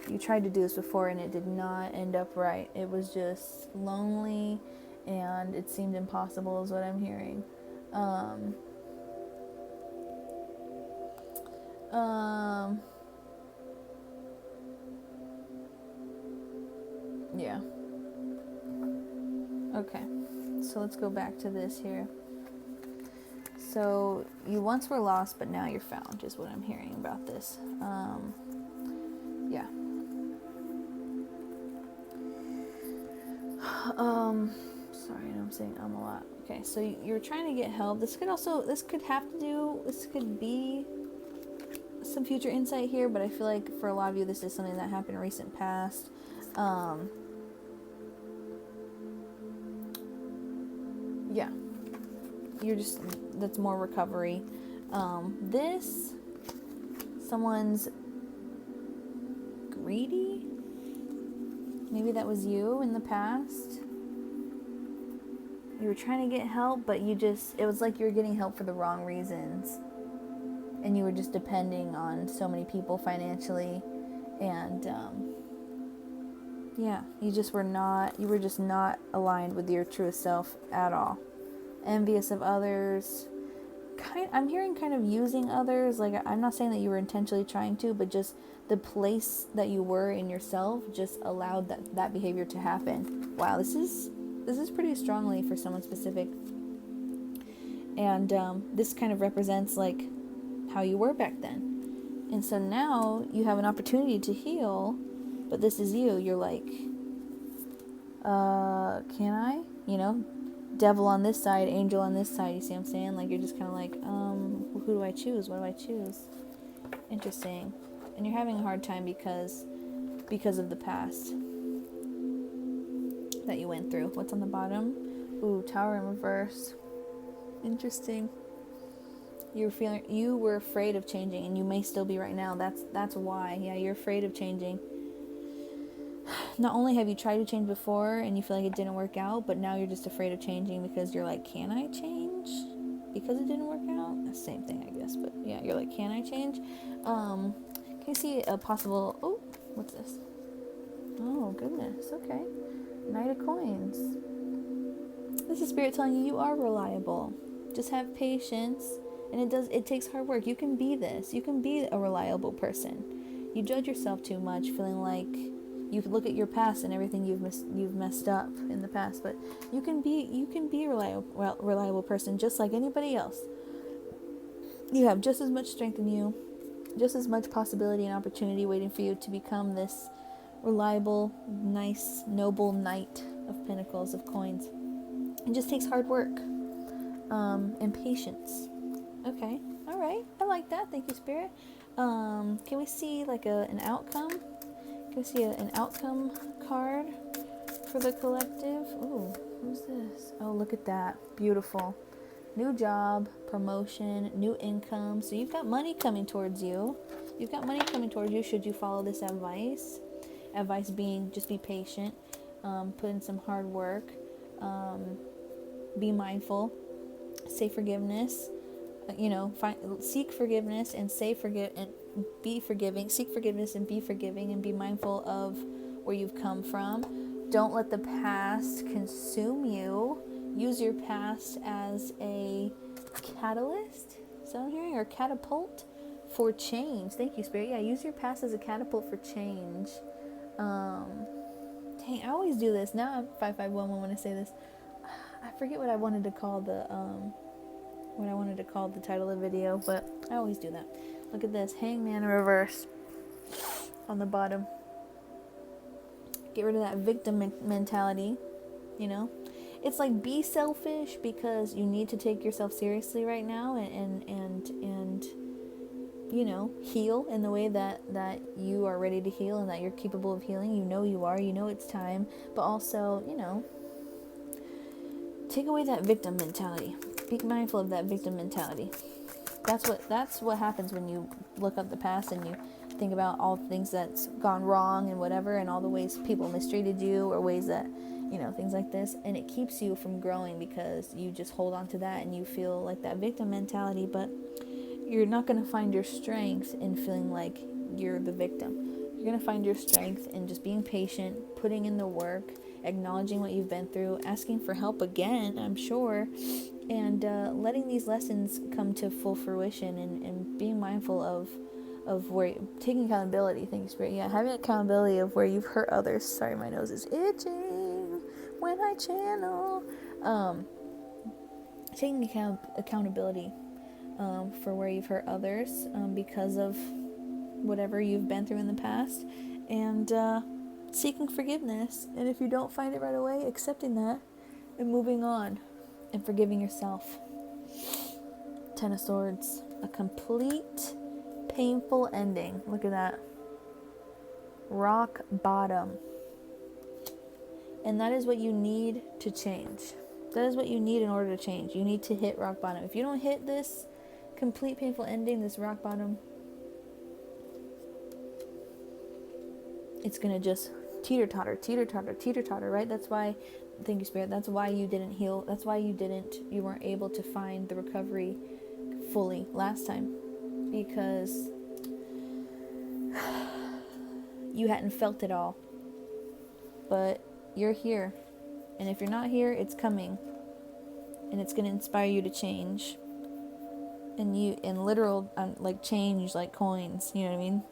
You tried to do this before and it did not end up right. It was just lonely and it seemed impossible is what I'm hearing. Yeah. Okay. So let's go back to this here. So you once were lost, but now you're found, is what I'm hearing about this. Yeah. Sorry, I know I'm saying a lot. Okay, so you're trying to get help. This could be some future insight here, but I feel like for a lot of you, this is something that happened in recent past. Yeah. That's more recovery. Someone's greedy. Maybe that was you in the past. You were trying to get help, but it was like you were getting help for the wrong reasons. And you were just depending on so many people financially. And, yeah, you were just not aligned with your truest self at all. Envious of others. I'm hearing kind of using others. Like, I'm not saying that you were intentionally trying to, but just the place that you were in yourself just allowed that behavior to happen. Wow, this is pretty strongly for someone specific. And this kind of represents like how you were back then. And so now you have an opportunity to heal, but this is you. You're like, can I? Devil on this side, angel on this side, you see what I'm saying? Like, you're just kind of like, who do I choose? What do I choose? Interesting. And you're having a hard time because of the past that you went through. What's on the bottom? Ooh, Tower in reverse. Interesting. You were afraid of changing, and you may still be right now. That's why. Yeah, you're afraid of changing. Not only have you tried to change before and you feel like it didn't work out, but now you're just afraid of changing because you're like, can I change? Because it didn't work out? Same thing, I guess, but yeah, you're like, can I change? Can you see a possible... Oh, what's this? Oh, goodness, okay. Knight of Coins. This is Spirit telling you are reliable. Just have patience, and it takes hard work. You can be this. You can be a reliable person. You judge yourself too much, feeling like you look at your past and everything you've messed up in the past, but you can be a reliable person just like anybody else. You have just as much strength in you, just as much possibility and opportunity waiting for you to become this reliable, nice, noble knight of pentacles, of coins. It just takes hard work and patience. Okay, all right, I like that. Thank you, Spirit. Can we see like an outcome? Can we see an outcome card for the collective? Ooh, who's this? Oh, look at that. Beautiful. New job, promotion, new income. So you've got money coming towards you. Should you follow this advice. Advice being just be patient, put in some hard work. be mindful, say forgiveness, seek forgiveness and be forgiving, seek forgiveness and be forgiving, and be mindful of where you've come from. Don't let the past consume you. Use your past as a catalyst, so I'm hearing, or catapult for change. Thank you, Spirit. Yeah, use your past as a catapult for change. Dang, I always do this. Now I'm 5511 when I say this. I forget what I wanted to call the title of the video, but I always do that. Look at this, Hangman reverse on the bottom. Get rid of that victim mentality, It's like, be selfish because you need to take yourself seriously right now, and heal in the way that you are ready to heal and that you're capable of healing. You are, it's time, but also, take away that victim mentality. Be mindful of that victim mentality. That's what happens when you look up the past and you think about all the things that's gone wrong and whatever, and all the ways people mistreated you, or ways that, things like this, and it keeps you from growing because you just hold on to that and you feel like that victim mentality. But you're not going to find your strength in feeling like you're the victim. You're going to find your strength in just being patient, putting in the work, acknowledging what you've been through, asking for help again, I'm sure, and letting these lessons come to full fruition, and being mindful of where, taking accountability. Thank you, Spirit. Yeah, having accountability of where you've hurt others. Sorry, my nose is itching when I channel. Taking accountability for where you've hurt others because of whatever you've been through in the past, and seeking forgiveness. And if you don't find it right away, accepting that and moving on and forgiving yourself. 10 of Swords, a complete painful ending. Look at that. Rock bottom. And that is what you need to change. That is what you need in order to change. You need to hit rock bottom. If you don't hit this complete painful ending, this rock bottom, it's going to just teeter-totter, right? That's why, thank you, Spirit, that's why you didn't heal. That's why you weren't able to find the recovery fully last time, because you hadn't felt it all. But you're here, and if you're not here, it's coming, and it's going to inspire you to change. And literal, like change, like coins, you know what I mean?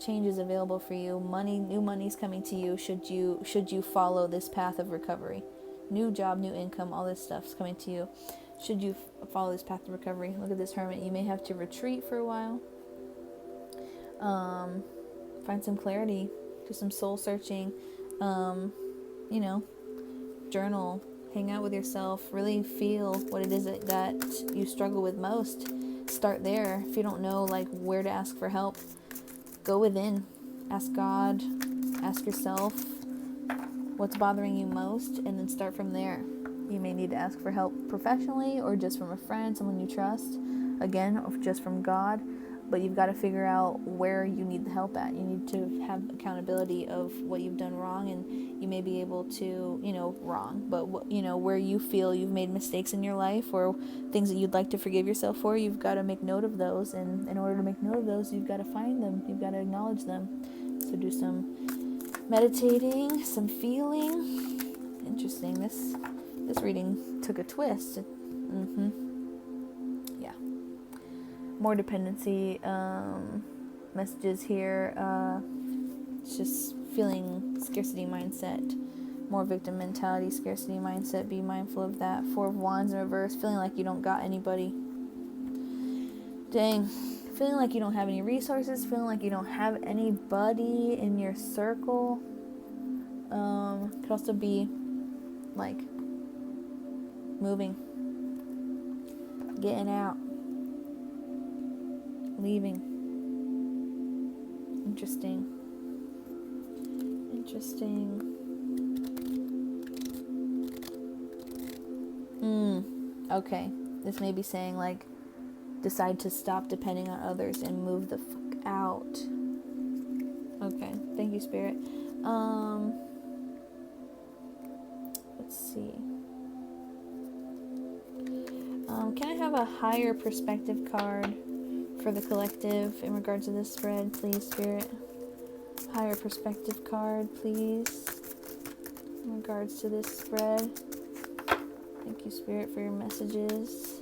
Change is available for you. New money's coming to you should you follow this path of recovery. New job, new income, all this stuff's coming to you should you follow this path of recovery. Look at this Hermit. You may have to retreat for a while. Find some clarity, do some soul searching, journal, hang out with yourself, really feel what it is that you struggle with most. Start there. If you don't know where to ask for help, go within. Ask God, ask yourself what's bothering you most, and then start from there. You may need to ask for help professionally, or just from a friend, someone you trust, again, or just from God. But you've got to figure out where you need the help at. You need to have accountability of what you've done wrong, and you may be able to, where you feel you've made mistakes in your life, or things that you'd like to forgive yourself for. You've got to make note of those, and in order to make note of those, you've got to find them. You've got to acknowledge them. So do some meditating, some feeling. Interesting. This reading took a twist. Yeah. More dependency messages here. It's just feeling scarcity mindset. More victim mentality, scarcity mindset. Be mindful of that. 4 of Wands in reverse. Feeling like you don't got anybody. Dang. Feeling like you don't have any resources. Feeling like you don't have anybody in your circle. Could also be like moving. Getting out. Leaving. Interesting. Okay. This may be saying decide to stop depending on others and move the fuck out. Okay. Thank you, Spirit. Let's see. Can I have a higher perspective card for the collective in regards to this spread, please, Spirit? Higher perspective card, please, in regards to this spread. Thank you, Spirit, for your messages.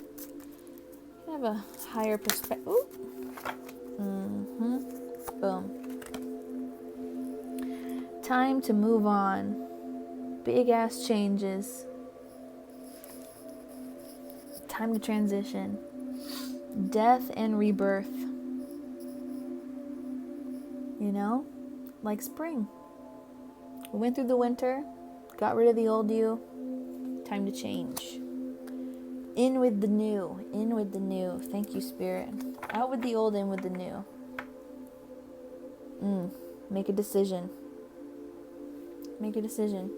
Can I have a higher perspective? Boom. Time to move on. Big ass changes. Time to transition. Death and rebirth. You know? Like spring. We went through the winter, got rid of the old you. Time to change. In with the new. In with the new. Thank you, Spirit. Out with the old, in with the new. Make a decision. Make a decision.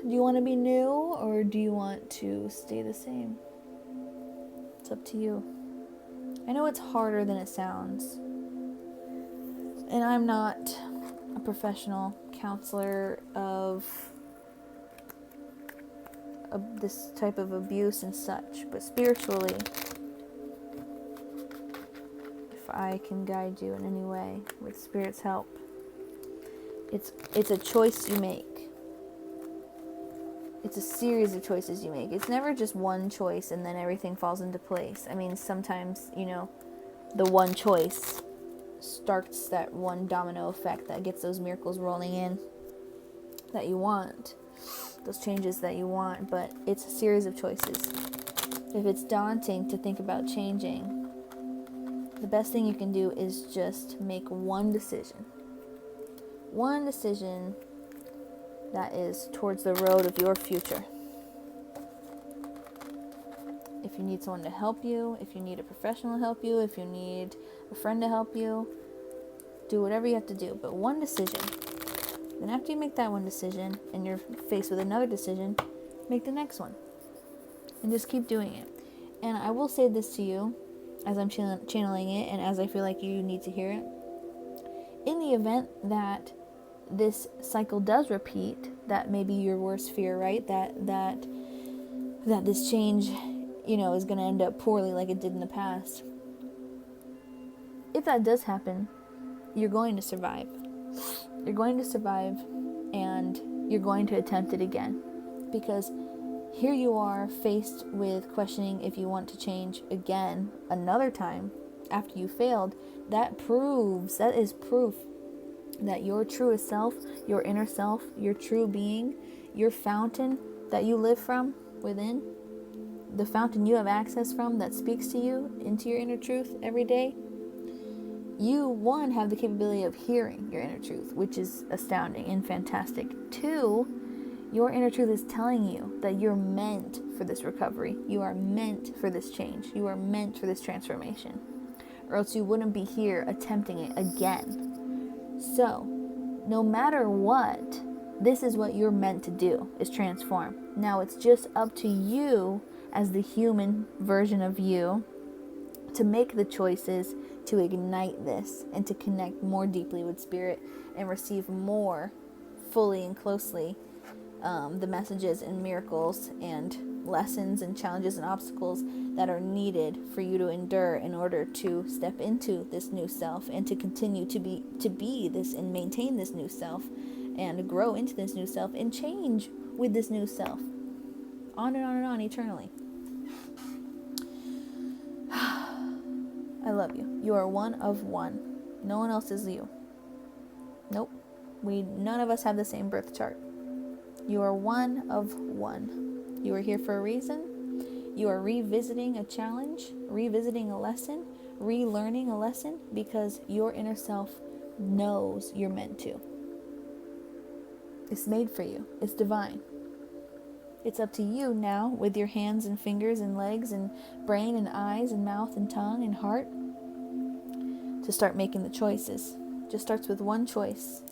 Do you want to be new or do you want to stay the same? It's up to you. I know it's harder than it sounds. And I'm not a professional counselor of this type of abuse and such, but spiritually, if I can guide you in any way with Spirit's help, it's a choice you make. It's a series of choices you make. It's never just one choice and then everything falls into place. I mean, sometimes, the one choice starts that one domino effect that gets those miracles rolling in that you want, those changes that you want, but it's a series of choices. If it's daunting to think about changing, the best thing you can do is just make one decision. One decision that is towards the road of your future. If you need someone to help you, if you need a professional to help you, if you need a friend to help you, do whatever you have to do, but one decision. Then after you make that one decision and you're faced with another decision, make the next one. And just keep doing it. And I will say this to you as I'm channeling it and as I feel like you need to hear it. In the event that this cycle does repeat, that may be your worst fear, right? That this change, is going to end up poorly like it did in the past. If that does happen, you're going to survive. You're going to survive and you're going to attempt it again. Because here you are faced with questioning if you want to change again another time after you failed. That is proof that your truest self, your inner self, your true being, your fountain that you live from within, the fountain you have access from that speaks to you into your inner truth every day, you, one, have the capability of hearing your inner truth, which is astounding and fantastic. Two, your inner truth is telling you that you're meant for this recovery. You are meant for this change. You are meant for this transformation. Or else you wouldn't be here attempting it again. So, no matter what, this is what you're meant to do, is transform. Now it's just up to you as the human version of you to make the choices to ignite this and to connect more deeply with Spirit and receive more fully and closely the messages and miracles and lessons and challenges and obstacles that are needed for you to endure in order to step into this new self and to continue to be this and maintain this new self and grow into this new self and change with this new self on and on and on eternally. I love you. You are one of one. No one else is you. Nope. None of us have the same birth chart. You are one of one. You are here for a reason. You are revisiting a challenge, revisiting a lesson, relearning a lesson because your inner self knows you're meant to. It's made for you. It's divine. It's up to you now with your hands and fingers and legs and brain and eyes and mouth and tongue and heart to start making the choices. Just starts with one choice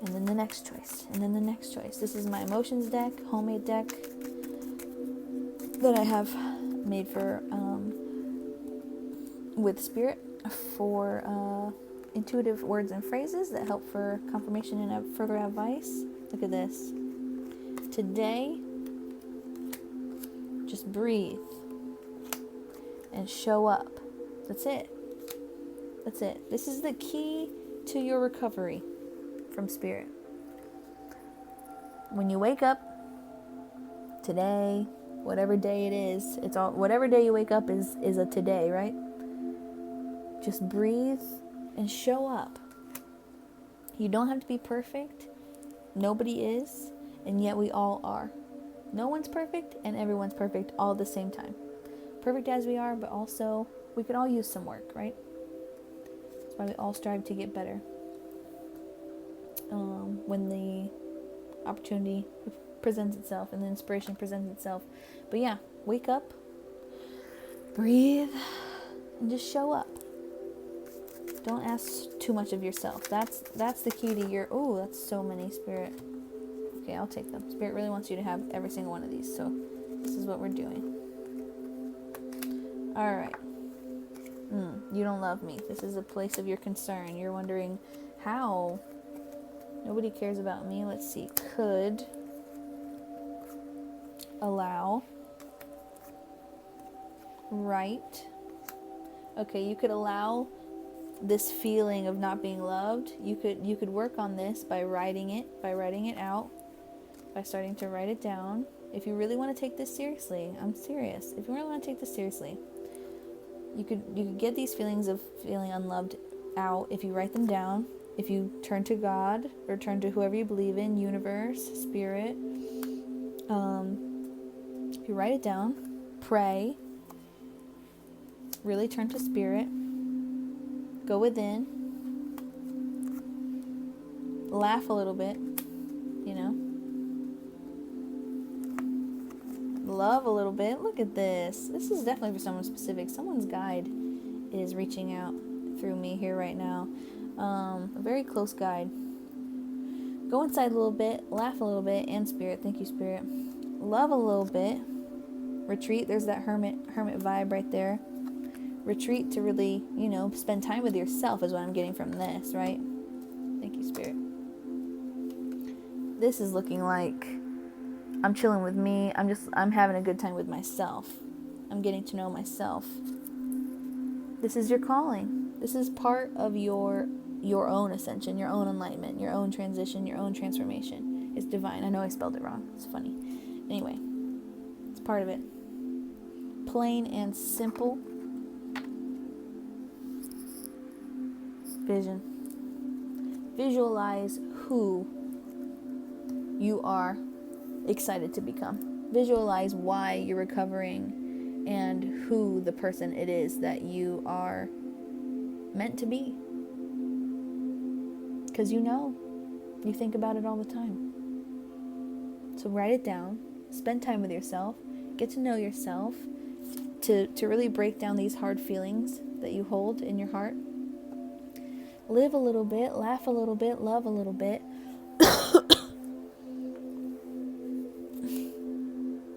and then the next choice and then the next choice. This is my emotions deck, homemade deck that I have made for with Spirit for intuitive words and phrases that help for confirmation and further advice. Look at this. Today, Just breathe and show up. That's it. That's it. This is the key to your recovery from spirit. When you wake up today, whatever day it is, it's all, whatever day you wake up is a today, right? Just breathe and show up. You don't have to be perfect. Nobody is, and yet we all are. No one's perfect, and everyone's perfect all at the same time. Perfect as we are, but also we could all use some work, right? That's why we all strive to get better. When the opportunity presents itself and the inspiration presents itself. But yeah, wake up, breathe, and just show up. Don't ask too much of yourself. That's the key to your... Oh, that's so many, Spirit. Okay, I'll take them. Spirit really wants you to have every single one of these, so this is what we're doing. Alright. You don't love me. This is a place of your concern. You're wondering how... Nobody cares about me. Let's see. Could allow, right? Okay, you could allow this feeling of not being loved. You could work on this by writing it out, by starting to write it down. If you really want to take this seriously, I'm serious. If you really want to take this seriously, you could get these feelings of feeling unloved out if you write them down. If you turn to God or turn to whoever you believe in, universe, spirit, if you write it down, pray, really turn to spirit, go within, laugh a little bit, love a little bit. Look at this. This is definitely for someone specific. Someone's guide is reaching out through me here right now. A very close guide. Go inside a little bit, laugh a little bit, and spirit. Thank you, spirit. Love a little bit. Retreat. There's that hermit vibe right there. Retreat to really, spend time with yourself is what I'm getting from this, right? Thank you, spirit. This is looking like I'm chilling with me. I'm having a good time with myself. I'm getting to know myself. This is your calling. This is part of your own ascension, your own enlightenment, your own transition, your own transformation. It's divine. I know I spelled it wrong. It's funny. Anyway, it's part of it. Plain and simple. Vision. Visualize who you are excited to become. Visualize why you're recovering and who the person it is that you are meant to be. Because you think about it all the time. So write it down, spend time with yourself, get to know yourself, to really break down these hard feelings that you hold in your heart. Live a little bit, laugh a little bit, love a little bit.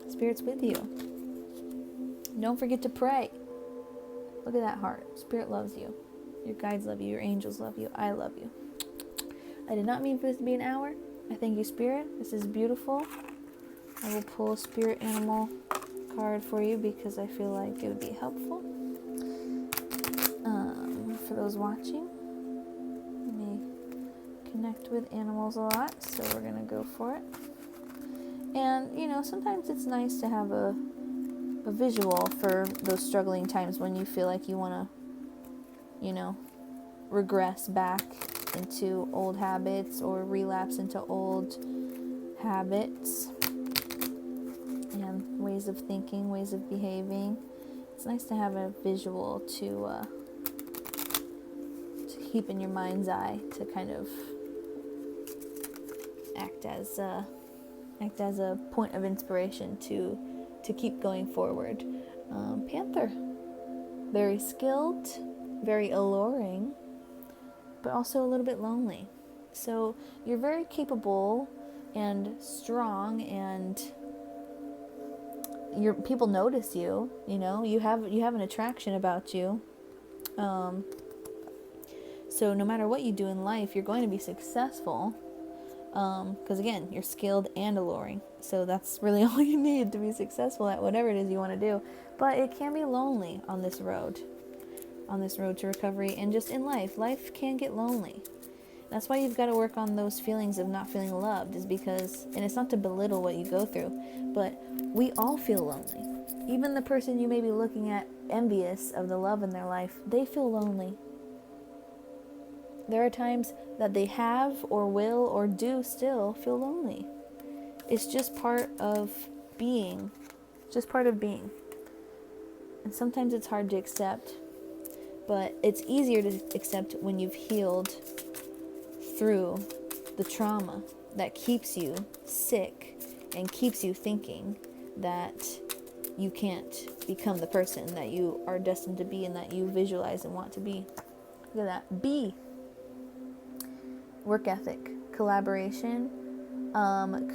Spirit's with you. Don't forget to pray. Look at that heart. Spirit loves you. Your guides love you. Your angels love you. I love you. I did not mean for this to be an hour. I thank you, Spirit. This is beautiful. I will pull a spirit animal card for you because I feel like it would be helpful. For those watching, you may connect with animals a lot, so we're going to go for it. And, sometimes it's nice to have a visual for those struggling times when you feel like you want to, regress back into old habits or relapse into old habits and ways of thinking, ways of behaving. It's nice to have a visual to keep in your mind's eye, to kind of act as a point of inspiration to keep going forward. Panther, very skilled, very alluring, but also a little bit lonely. So you're very capable and strong, and people notice you. You have an attraction about you. So no matter what you do in life, you're going to be successful. Because again, you're skilled and alluring. So that's really all you need to be successful at whatever it is you want to do. But it can be lonely on this road to recovery, and just in life. Life can get lonely. That's why you've got to work on those feelings of not feeling loved, is because, and it's not to belittle what you go through, but we all feel lonely. Even the person you may be looking at envious of the love in their life, they feel lonely. There are times that they have or will or do still feel lonely. It's just part of being. Just part of being. And sometimes it's hard to accept, but it's easier to accept when you've healed through the trauma that keeps you sick and keeps you thinking that you can't become the person that you are destined to be and that you visualize and want to be. Look at that. B. Work ethic. Collaboration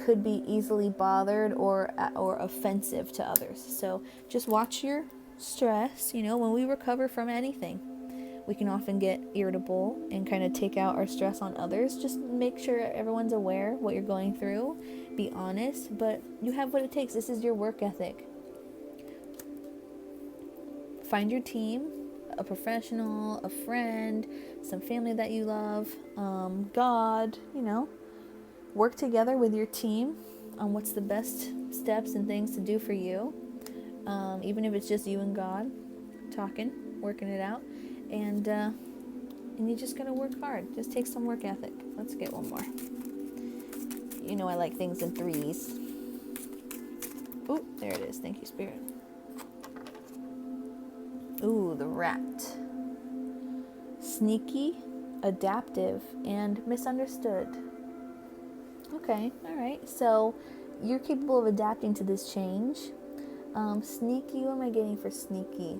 could be easily bothered or offensive to others. So just watch your stress. When we recover from anything, we can often get irritable and kind of take out our stress on others. Just make sure everyone's aware what you're going through. Be honest, but you have what it takes. This is your work ethic. Find your team, a professional, a friend, some family that you love, God, work together with your team on what's the best steps and things to do for you. Even if it's just you and God talking, working it out. And you just gotta work hard. Just take some work ethic. Let's get one more. I like things in threes. Ooh, there it is. Thank you, Spirit. Ooh, the rat. Sneaky, adaptive, and misunderstood. Okay, alright. So, you're capable of adapting to this change. Sneaky, what am I getting for sneaky?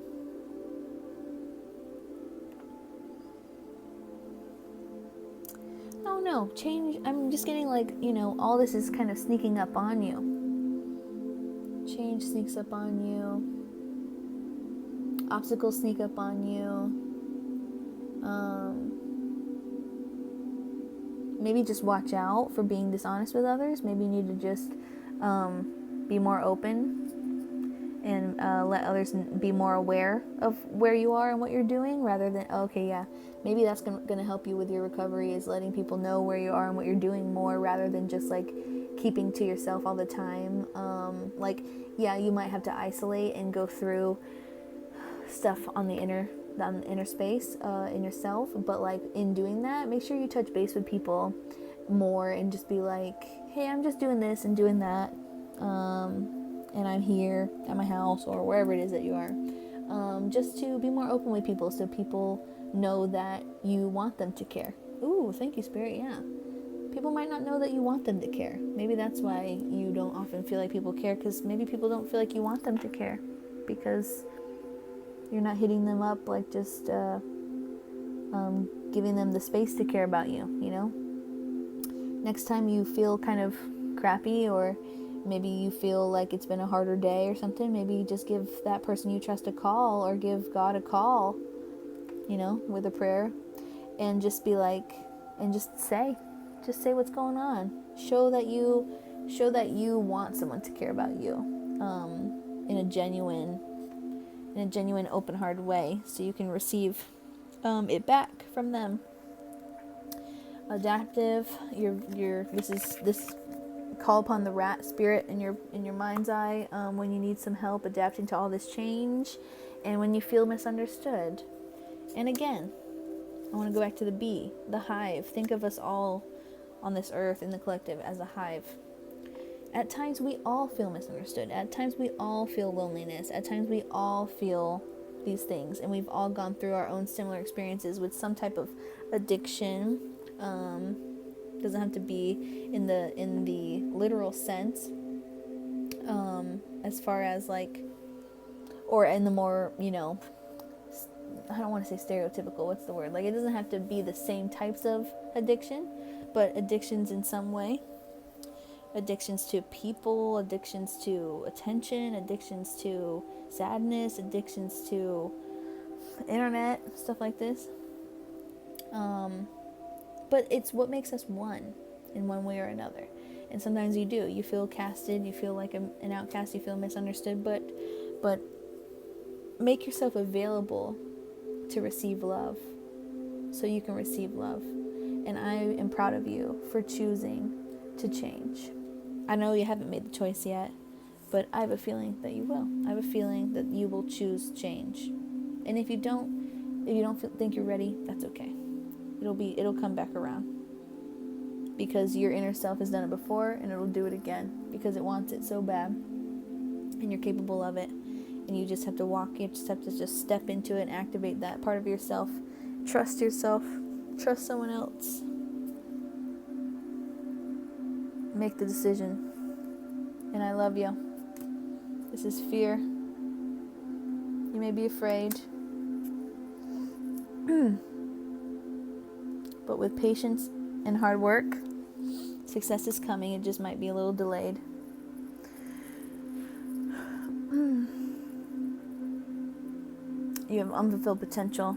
Oh no, change. I'm just getting all this is kind of sneaking up on you. Change sneaks up on you. Obstacles sneak up on you. Maybe just watch out for being dishonest with others. Maybe you need to just be more open and let others be more aware of where you are and what you're doing, rather than, maybe that's going to help you with your recovery, is letting people know where you are and what you're doing more, rather than just keeping to yourself all the time. You might have to isolate and go through stuff on the inner space in yourself, but in doing that, make sure you touch base with people more and just be like, hey, I'm just doing this and doing that, and I'm here at my house or wherever it is that you are, just to be more open with people, so people know that you want them to care. Ooh, thank you, Spirit. Yeah, people might not know that you want them to care. Maybe that's why you don't often feel like people care, because maybe people don't feel like you want them to care, because you're not hitting them up, just giving them the space to care about you, Next time you feel kind of crappy, or maybe you feel like it's been a harder day or something, maybe just give that person you trust a call, or give God a call, with a prayer, and just be and just say what's going on. Show that you want someone to care about you, in a genuine, open-hearted way, so you can receive it back from them. Adaptive, this call upon the rat spirit in your mind's eye when you need some help adapting to all this change, and when you feel misunderstood. And again, I want to go back to the B, the hive. Think of us all on this earth in the collective as a hive. At times we all feel misunderstood. At times we all feel loneliness. At times we all feel these things, and we've all gone through our own similar experiences with some type of addiction. Doesn't have to be in the literal sense, as far as or in the more, I don't want to say stereotypical, what's the word? It doesn't have to be the same types of addiction, but addictions in some way. Addictions to people, addictions to attention, addictions to sadness, addictions to internet, stuff like this. But it's what makes us one. in one way or another. And sometimes you do. You feel casted, you feel like an outcast, you feel misunderstood, but make yourself available to receive love so you can receive love. And I am proud of you for choosing to change. I know you haven't made the choice yet, but I have a feeling that you will. I have a feeling that you will choose change. And if you don't think you're ready, that's okay. It'll come back around. Because your inner self has done it before, and it'll do it again because it wants it so bad. And you're capable of it. And you just have to just step into it and activate that part of yourself. Trust yourself. Trust someone else. Make the decision. And I love you. This is fear. You may be afraid. But with patience and hard work, success is coming. It just might be a little delayed. You have unfulfilled potential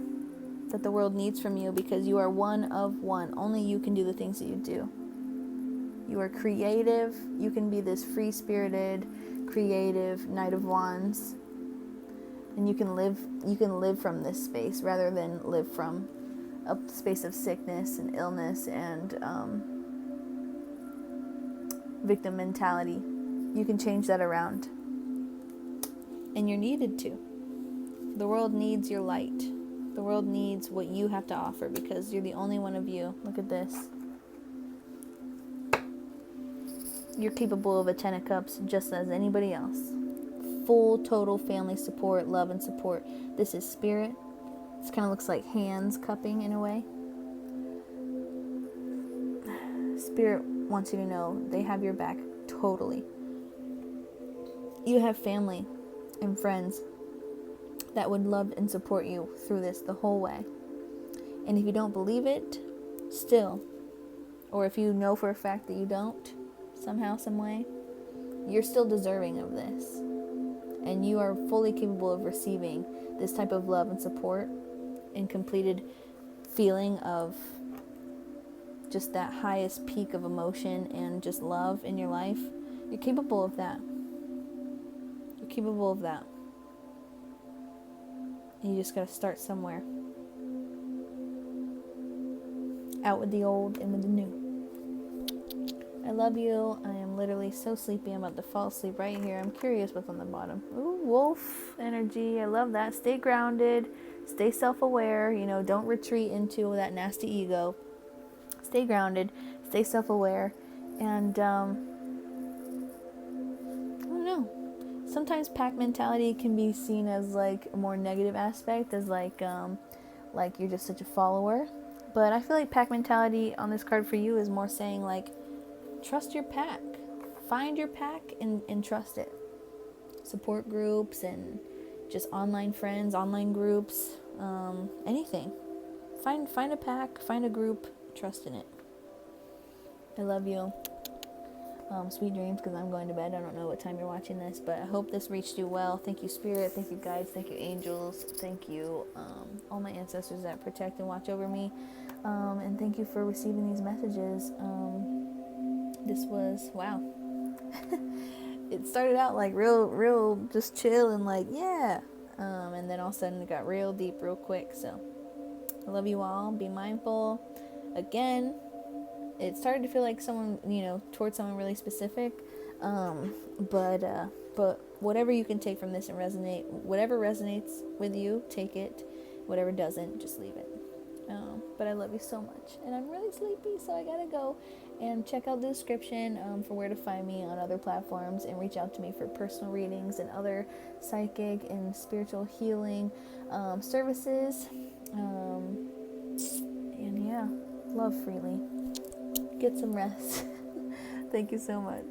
that the world needs from you because you are one of one. Only you can do the things that you do. You are creative. You can be this free-spirited, creative Knight of Wands. And you can live from this space rather than live from a space of sickness and illness and victim mentality. You can change that around. And you're needed to. The world needs your light. The world needs what you have to offer because you're the only one of you. Look at this. You're capable of a 10 of Cups just as anybody else. Full, total family support, love and support. This is spirit. This kind of looks like hands cupping in a way. Spirit wants you to know they have your back totally. You have family and friends that would love and support you through this the whole way. And if you don't believe it, still, or if you know for a fact that you don't, somehow, some way, you're still deserving of this. And you are fully capable of receiving this type of love and support and completed feeling of just that highest peak of emotion and just love in your life. You're capable of that. You're capable of that. You just gotta start somewhere. Out with the old and with the new. I love you. I am literally so sleepy. I'm about to fall asleep right here. I'm curious what's on the bottom. Ooh, wolf energy. I love that. Stay grounded. Stay self-aware. Don't retreat into that nasty ego. Stay grounded. Stay self-aware. And, I don't know. Sometimes pack mentality can be seen as like a more negative aspect, as like you're just such a follower. But I feel like pack mentality on this card for you is more saying like, trust your pack. Find your pack and trust it. Support groups and just online friends, online groups, anything. Find a pack, find a group, trust in it. I love you. Sweet dreams, because I'm going to bed. I don't know what time you're watching this, but I hope this reached you well. Thank you, Spirit. Thank you, guides. Thank you, angels. Thank you, all my ancestors that protect and watch over me. And thank you for receiving these messages. This was, wow. It started out like real just chill and like, yeah. And then all of a sudden it got real deep real quick. So I love you all. Be mindful. Again, it started to feel like someone, towards someone really specific. But whatever you can take from this and resonate, whatever resonates with you, take it. Whatever doesn't, just leave it. But I love you so much. And I'm really sleepy, so I gotta go. And check out the description for where to find me on other platforms, and reach out to me for personal readings and other psychic and spiritual healing services. And yeah, love freely. Get some rest. Thank you so much.